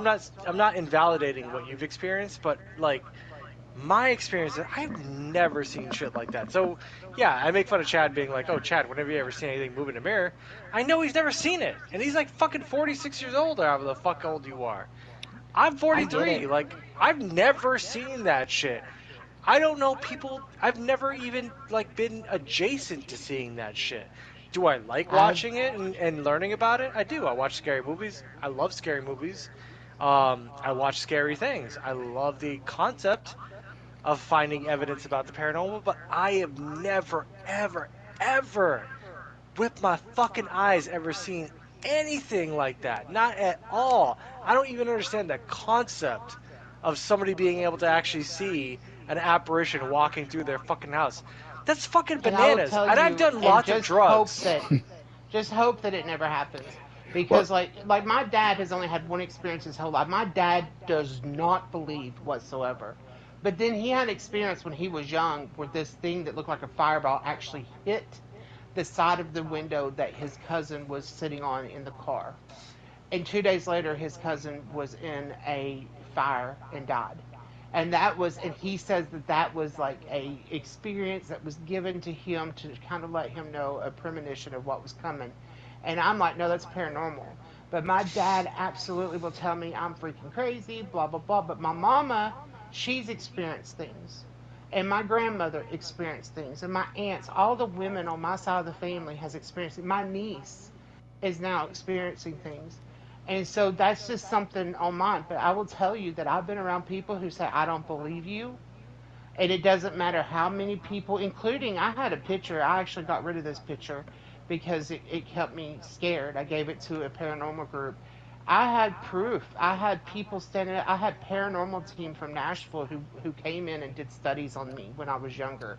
I'm not invalidating what you've experienced, but, my experience, I've never seen shit like that. So, yeah, I make fun of Chad being like, oh, Chad, whenever you ever seen anything move in a mirror, I know he's never seen it. And he's like fucking 46 years old, or however the fuck old you are. I'm 43. Like, I've never seen that shit. I don't know people, I've never even, been adjacent to seeing that shit. Do I like watching it and learning about it? I do. I watch scary movies. I love scary movies. I watch scary things. I love the concept of finding evidence about the paranormal, but I have never, ever, ever, with my fucking eyes, ever seen anything like that. Not at all. I don't even understand the concept of somebody being able to actually see an apparition walking through their fucking house. That's fucking bananas. And I've done lots of drugs. Just hope that it never happens. Because, like my dad has only had one experience his whole life. My dad does not believe whatsoever. But then he had an experience when he was young where this thing that looked like a fireball actually hit the side of the window that his cousin was sitting on in the car. And 2 days later, his cousin was in a fire and died. And that was, and he says that that was like a experience that was given to him to kind of let him know a premonition of what was coming. And I'm like, no, that's paranormal. But my dad absolutely will tell me I'm freaking crazy, blah blah blah. But my mama, she's experienced things, and my grandmother experienced things, and my aunts, all the women on my side of the family has experienced it. My niece is now experiencing things. And so that's just something on mine. But I will tell you that I've been around people who say, I don't believe you. And it doesn't matter how many people, including I had a picture. I actually got rid of this picture because it kept me scared. I gave it to a paranormal group. I had proof. I had people standing. I had paranormal team from Nashville who came in and did studies on me when I was younger.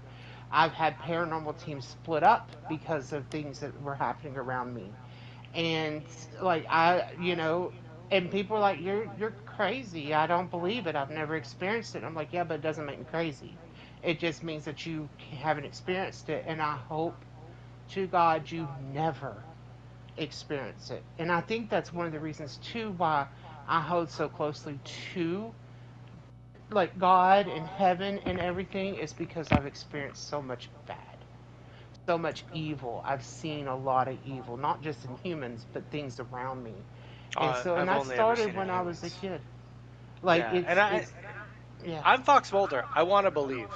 I've had paranormal teams split up because of things that were happening around me. And like and people are like, you're crazy. I don't believe it. I've never experienced it. I'm like, yeah, but it doesn't make me crazy. It just means that you haven't experienced it, and I hope to God you never experience it. And I think that's one of the reasons too why I hold so closely to like God and heaven and everything, is because I've experienced so much bad, so much evil. I've seen a lot of evil, not just in humans, but things around me. And I've that only ever started seen it when in I was a humans. kid. Like Yeah, and it's yeah. I'm Fox Mulder. I want to believe.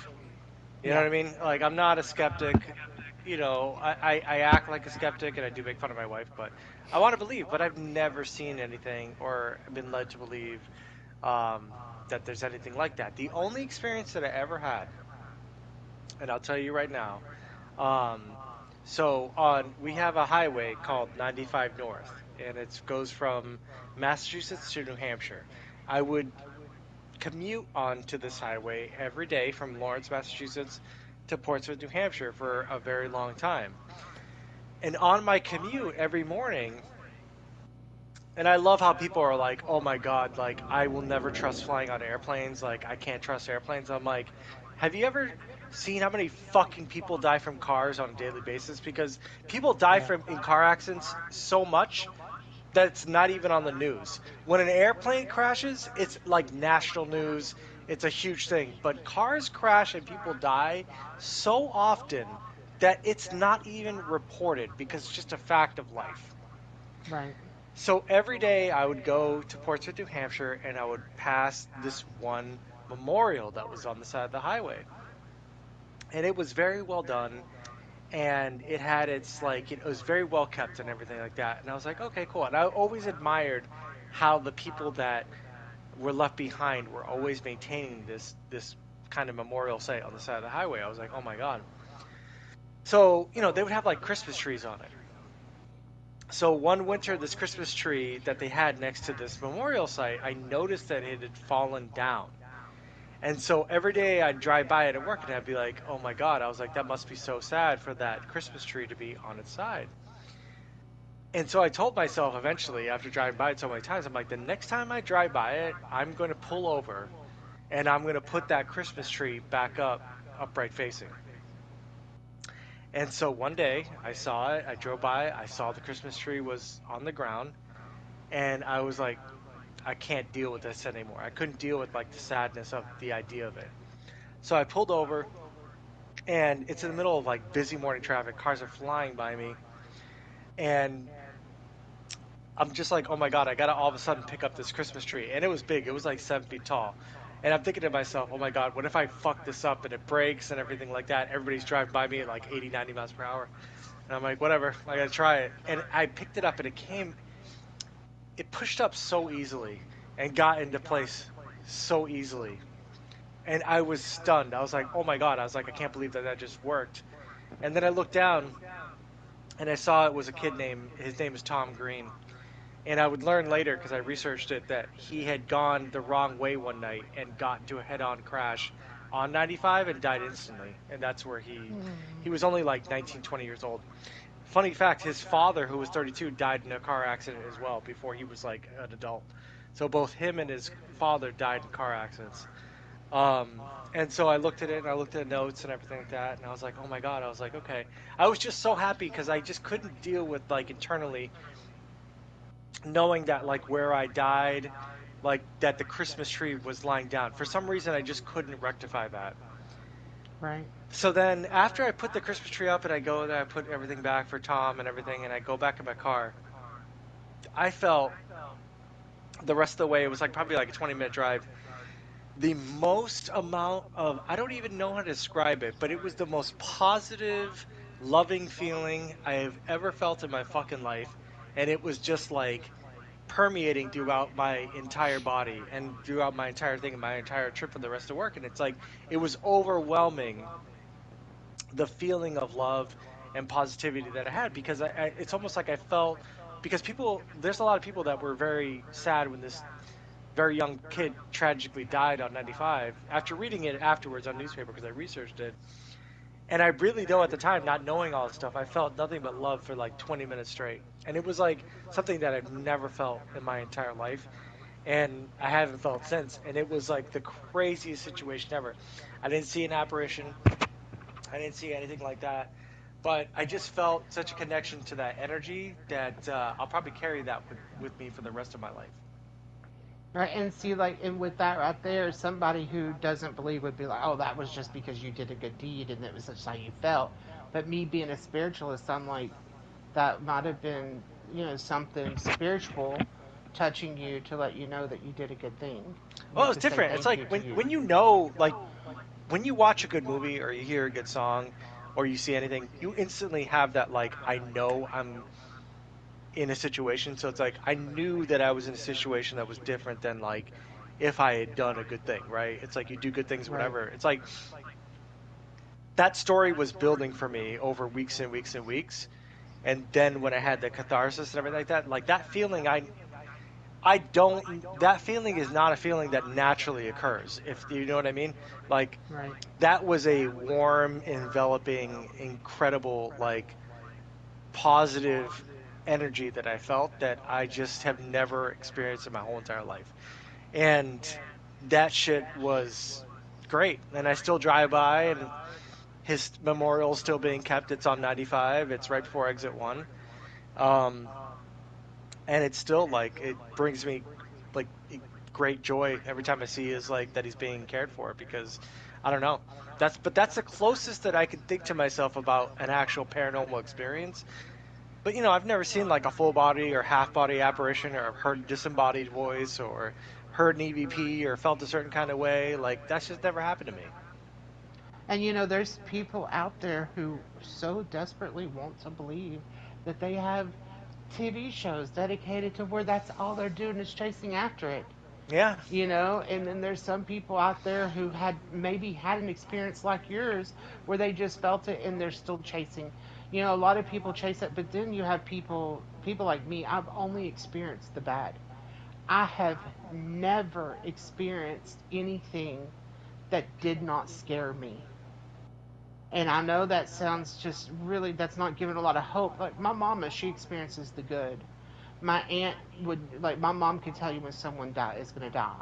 You know Yeah. what I mean? Like I'm not a skeptic. You know, I act like a skeptic and I do make fun of my wife, but I want to believe. But I've never seen anything or been led to believe that there's anything like that. The only experience that I ever had, and I'll tell you right now, um, so on we have a highway called 95 North, and it goes from Massachusetts to New Hampshire. I would commute onto this highway every day from Lawrence, Massachusetts to Portsmouth, New Hampshire for a very long time. And on my commute every morning, and I love how people are like, "Oh my God, like I will never trust flying on airplanes. Like I can't trust airplanes." I'm like, "Have you ever seen how many fucking people die from cars on a daily basis? Because people die Yeah. from in car accidents so much that's not even on the news. When an airplane crashes, it's like national news. It's a huge thing. But cars crash and people die so often that it's not even reported because it's just a fact of life. Right. So every day I would go to Portsmouth, New Hampshire, and I would pass this one memorial that was on the side of the highway. And it was very well done, and it had its like it was very well kept and everything like that. And I was like, okay, cool. And I always admired how the people that were left behind were always maintaining this kind of memorial site on the side of the highway. I was like, oh my god. So they would have like Christmas trees on it. So one winter, this Christmas tree that they had next to this memorial site, I noticed that it had fallen down. And so every day I'd drive by it at work and I'd be like, oh my God. I was like, that must be so sad for that Christmas tree to be on its side. And so I told myself eventually, after driving by it so many times, I'm like, the next time I drive by it, I'm going to pull over and I'm going to put that Christmas tree back up, upright facing. And so one day I saw it, I drove by, I saw the Christmas tree was on the ground, and I was like, I can't deal with this anymore. I couldn't deal with like the sadness of the idea of it. So I pulled over, and it's in the middle of like busy morning traffic. Cars are flying by me, and I'm just like, oh my God, I gotta all of a sudden pick up this Christmas tree. And it was big, it was like 7 feet tall. And I'm thinking to myself, oh my God, what if I fuck this up and it breaks and everything like that? Everybody's driving by me at like 80, 90 miles per hour. And I'm like, whatever, I gotta try it. And I picked it up and it pushed up so easily and got into place so easily. And I was stunned. I was like, oh my God, I was like, I can't believe that just worked. And then I looked down and I saw it was a kid his name is Tom Green. And I would learn later, because I researched it, that he had gone the wrong way one night and got into a head-on crash on 95 and died instantly. And that's where he Mm. was only like 19, 20 years old. Funny fact, his father, who was 32, died in a car accident as well before he was like an adult. So both him and his father died in car accidents. And so I looked at it and I looked at the notes and everything like that, and I was like, oh my God, I was like, okay. I was just so happy because I just couldn't deal with like internally knowing that like where I died like that the Christmas tree was lying down. For some reason, I just couldn't rectify that. Right. So then after I put the Christmas tree up and I go and I put everything back for Tom and everything and I go back in my car, I felt the rest of the way, it was like probably like a 20-minute drive, the most amount of, I don't even know how to describe it, but it was the most positive, loving feeling I have ever felt in my fucking life. And it was just like permeating throughout my entire body and throughout my entire thing and my entire trip for the rest of work. And it's like, it was overwhelming, the feeling of love and positivity that I had, because it's almost like I felt, because people, there's a lot of people that were very sad when this very young kid tragically died on 95 after reading it afterwards on newspaper because I researched it. And I really, though, at the time, not knowing all this stuff, I felt nothing but love for like 20 minutes straight. And it was like something that I've never felt in my entire life. And I haven't felt since. And it was like the craziest situation ever. I didn't see an apparition, I didn't see anything like that. But I just felt such a connection to that energy that I'll probably carry that with me for the rest of my life. Right, and see, like, and with that right there, somebody who doesn't believe would be like, "Oh, that was just because you did a good deed, and it was just how you felt." But me being a spiritualist, I'm like, that might have been, something spiritual touching you to let you know that you did a good thing, Well, it's to say different. It's thank like you to you. when you know, like when you watch a good movie or you hear a good song or you see anything, you instantly have that like I know I'm in a situation. So it's like I knew that I was in a situation that was different than like if I had done a good thing, right? It's like you do good things, Right, whatever. It's like that story was building for me over weeks and weeks and weeks. And then when I had the catharsis and everything like that feeling, I don't, that feeling is not a feeling that naturally occurs. If you know what I mean? Like right. that was a warm, enveloping, incredible, like positive energy that I felt that I just have never experienced in my whole entire life. And that shit was great. And I still drive by and his memorial is still being kept. It's on 95. It's right before exit one. Um, and it's still like, it brings me like great joy every time I see is like that he's being cared for because I don't know. That's the closest that I can think to myself about an actual paranormal experience. But I've never seen like a full body or half body apparition or heard a disembodied voice or heard an EVP or felt a certain kind of way. Like that's just never happened to me. And there's people out there who so desperately want to believe that they have TV shows dedicated to where that's all they're doing is chasing after it. Yeah. And then there's some people out there who had maybe had an experience like yours where they just felt it and they're still chasing. A lot of people chase it, but then you have people like me. I've only experienced the bad. I have never experienced anything that did not scare me. And I know that sounds just really, that's not giving a lot of hope. Like my mama, she experiences the good. My aunt would, like, my mom can tell you when someone is going to die,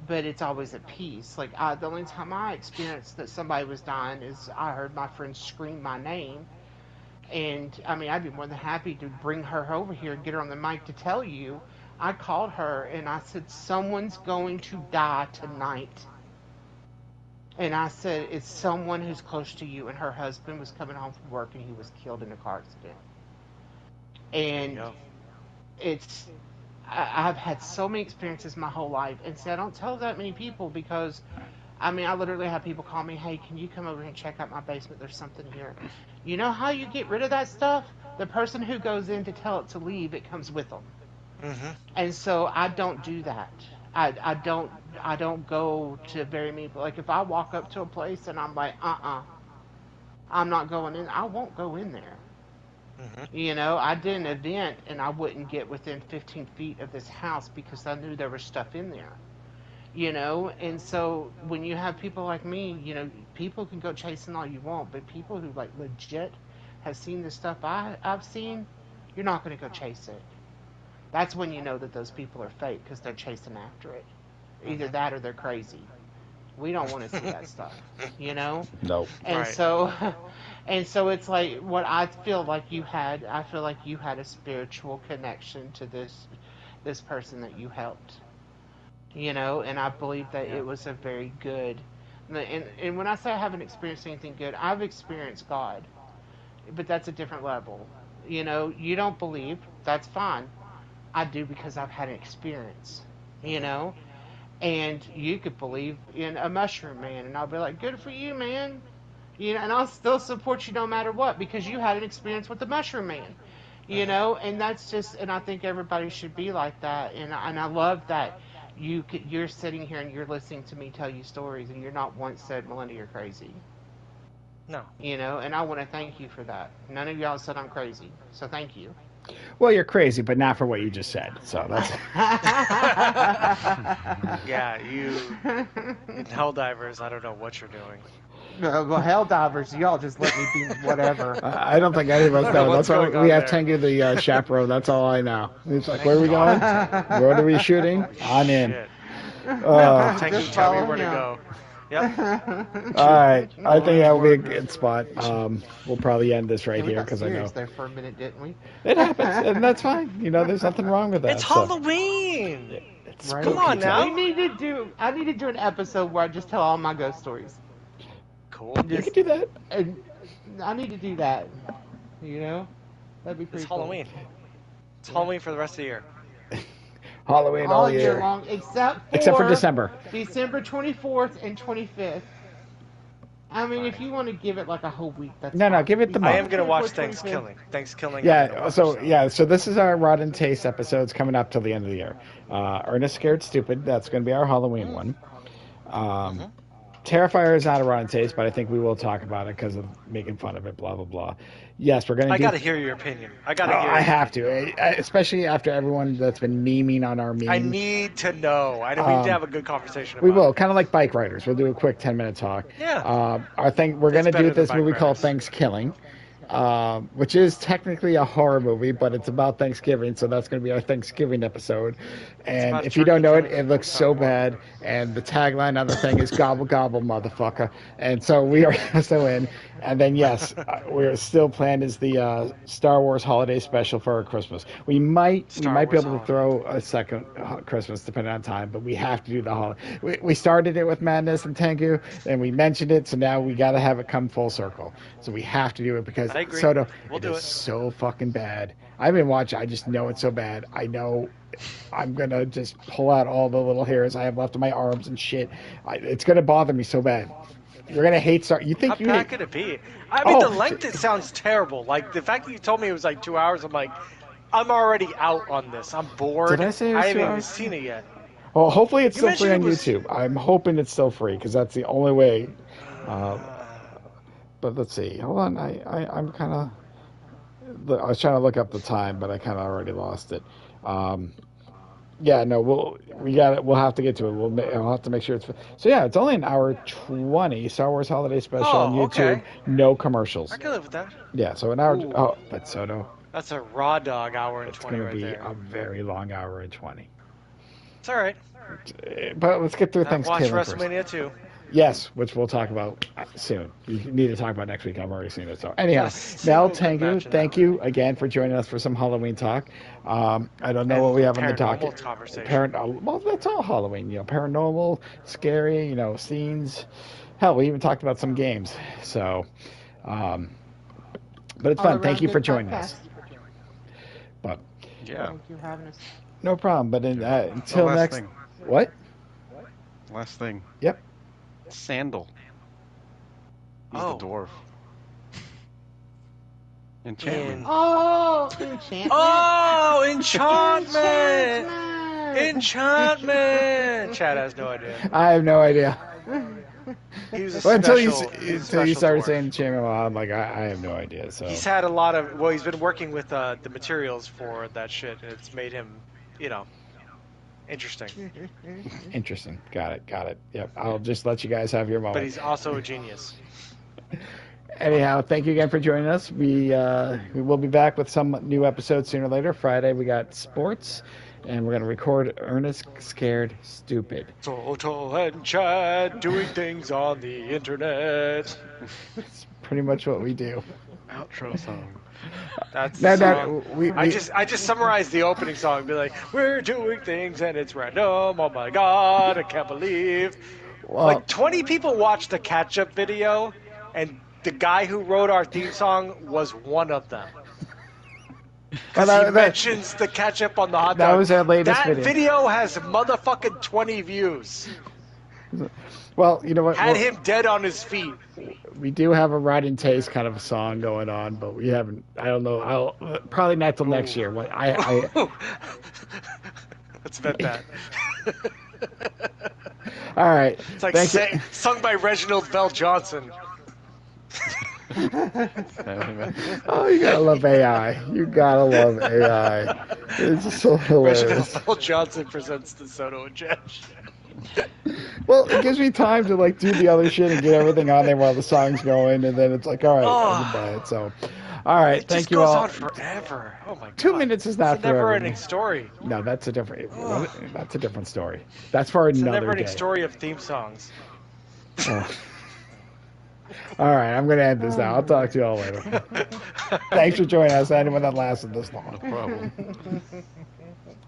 but it's always at peace. Like, the only time I experienced that somebody was dying is I heard my friend scream my name. And I mean, I'd be more than happy to bring her over here and get her on the mic to tell you. I called her and I said, "Someone's going to die tonight." And I said, "It's someone who's close to you." And her husband was coming home from work and he was killed in a car accident. There you And go. it's, I've had so many experiences my whole life. And see, I don't tell that many people because, I mean, I literally have people call me, "Hey, can you come over here and check out my basement? There's something here." You know how you get rid of that stuff? The person who goes in to tell it to leave, it comes with them. Hmm. And so I don't do that. I don't go to very many, like if I walk up to a place and I'm like, I'm not going in, I won't go in there. Hmm. I did an event and I wouldn't get within 15 feet of this house because I knew there was stuff in there. And so when you have people like me, people can go chasing all you want, but people who like legit have seen the stuff I've seen, you're not going to go chase it. That's when you know that those people are fake because they're chasing after it. Either Hmm. that or they're crazy. We don't want to see that stuff. Nope. And Right. so and so it's like what I feel like you had a spiritual connection to this person that you helped. And I believe that Yeah. it was a very good. And when I say I haven't experienced anything good, I've experienced God, but that's a different level. You don't believe, that's fine. I do because I've had an experience, you Hmm. know? And you could believe in a mushroom man, and I'll be like, good for you, man. And I'll still support you no matter what because you had an experience with the mushroom man. Hmm. And that's just, and I think everybody should be like that. And I love that you're sitting here and you're listening to me tell you stories, and you're not once said, Melinda, you're crazy. No. And I want to thank you for that. None of y'all said I'm crazy, so thank you. Well, you're crazy, but not for what you just said. So that's Yeah, you in Helldivers, I don't know what you're doing. Well, hell divers, y'all just let me be whatever. I don't think any of I us don't know know. what's That's all going we on have. there. Tengu, the chaperone. That's all I know. He's like, Thank "Where are we God. going? What are we shooting? Holy I'm in." shit. Uh, Tengu, Just tell me follow where to him. go. Yep. all right, I think Always that will be a word. good spot. We'll probably end this right Yeah, we here got because I serious know there for a minute, didn't we? it happens, and that's fine. There's nothing wrong with It's that. So Halloween. it's Right? Come spooky on time. We now. need to do. I need to do an episode where I just tell all my ghost stories. Cool. You can Just, do that. and I need to do that. You know, that'd be It's pretty cool. Halloween. It's Yeah, Halloween for the rest of the year. Halloween all all year year, long except except for for December. December 24th and 25th. I mean, if Fine. you want to give it like a whole week, that's No, fine. give it the I am month. December gonna watch 24th, 25th. Thanksgiving. Thanksgiving, I'm gonna Yeah, watch. so So. yeah, so this is our Rotten Taste episodes coming up till the end of the year. Ernest Scared Stupid, that's going to be our Halloween Mm. one. Um, Hmm. Terrifier is not a Rotten Taste, but I think we will talk about it because of making fun of it, blah, blah, blah. Yes, we're going I to do. gotta hear your opinion. I Oh, gotta hear I your have opinion. to, especially after everyone that's been memeing on our I memes. need to know. I know we need to Um, have a good conversation we about will, it. kind of like bike riders. We'll do a quick 10-minute talk. Yeah, Our thing, we're going it's to do better than this bike movie called riders. Thanksgiving, which is technically a horror movie, but it's about Thanksgiving, so that's going to be our Thanksgiving episode. It's And about if you turkey don't know it, killing it people. looks It's not so horror. bad. And the tagline on the thing is "Gobble gobble, motherfucker." And so we are so in. And then yes, we're still planned as the Star Wars holiday special for our Christmas. We Star might be Wars able to holiday. throw a second Christmas depending on time, but we have to do the holiday. We started it with Madness and Tengu, and we mentioned it, so now we got to have it come full circle. So we have to do it because I agree. Soto, We'll it do is it. so fucking bad. I've been watching. I just know it's so bad. I know I'm gonna just pull out all the little hairs I have left on my arms and shit. It's gonna bother me so bad. You're gonna hate Star. You How think you bad hate? could it be? I mean, the Oh, length, it sounds terrible. Like, the fact that you told me it was like 2 hours, I'm like, I'm already out on this. I'm did I bored. say it I was two haven't even hours? seen it yet. Well, hopefully it's You still free mentioned it on was. YouTube. I'm hoping it's still free because that's the only way. Uh, Uh, but let's see. Hold on. I'm kind of. I was trying to look up the time, but I kind of already lost it. Um, yeah, no, we got it. We'll have to get to it. I'll have to make sure it's so. Yeah, it's only an hour 20. Star Wars Holiday Special on oh, YouTube. okay. No I commercials. can live with that. Yeah, so an hour. Ooh, Oh, but Soto, that's a raw dog hour and it's 20 gonna right be there. a very long hour and 20. It's all right. But let's get through I've watched Thanksgiving first. WrestleMania too. Yes, which we'll talk about soon. We need to talk about next week. I've already seen it. So Not anyhow, a Mel single good Tengu, match in that thank one. you again for joining us for some Halloween talk. I don't know what we And have on the paranormal docket. conversation. Well, that's all Halloween. Paranormal, scary. Scenes. Hell, we even talked about some games. So, um, but it's All fun. Thank around you for good joining us. podcast. But Yeah. Thank you for having us. no problem. But Yeah. Oh, until last next, thing. what? Last thing. Yep. Sandal. He's the Oh, dwarf. Enchantment. in. Oh, enchantment! Oh, enchantment! Enchantment! Enchantment! Chad has no idea. I have no idea. He was a Well, special. He was a until you special started dwarf. saying Chamber, I'm like, I have no idea. So He's had a lot of. Well, he's been working with the materials for that shit, and it's made him, you know, interesting. interesting. Got it. Got it. Yep. I'll just let you guys have your But moment. he's also a genius. Anyhow, thank you again for joining us. We will be back with some new episodes sooner or later. Friday we got sports, and we're gonna record Ernest Scared Stupid. Soto and Chad doing things on the internet. It's pretty much what we do. outro song. That's No, the song. no, we, I just summarized the opening song. Be like, we're doing things and it's random. Oh my god, I can't believe. well, Like 20 people watched the catch-up video, and the guy who wrote our theme song was one of them. Because Well, he mentions the ketchup on the hot that dog. was our latest That video. video has motherfucking 20 views. well, you know what? Had him dead on his feet. We do have a Rotten Taste kind of a song going on, but we haven't. I don't know. I'll probably not till next year. What I Let's bet that. all right. It's like Thank you. sung by Reginald Bell Johnson. Oh, you gotta love AI. You gotta love AI. It's just so hilarious. Reginald Bell Johnson presents the Soto and Jesh. Well, it gives me time to like do the other shit and get everything on there while the song's going, and then it's like, all right, I can buy it. So, all right, It thank just you goes all. on forever. Oh my god. 2 minutes is not It's a never forever. ending story. No, that's a different. That's a different story. That's for It's a another never ending day. story of theme songs. Oh. All right, I'm gonna end this now. I'll talk to you all later. Thanks for joining us. Anyone that lasted this long. No problem.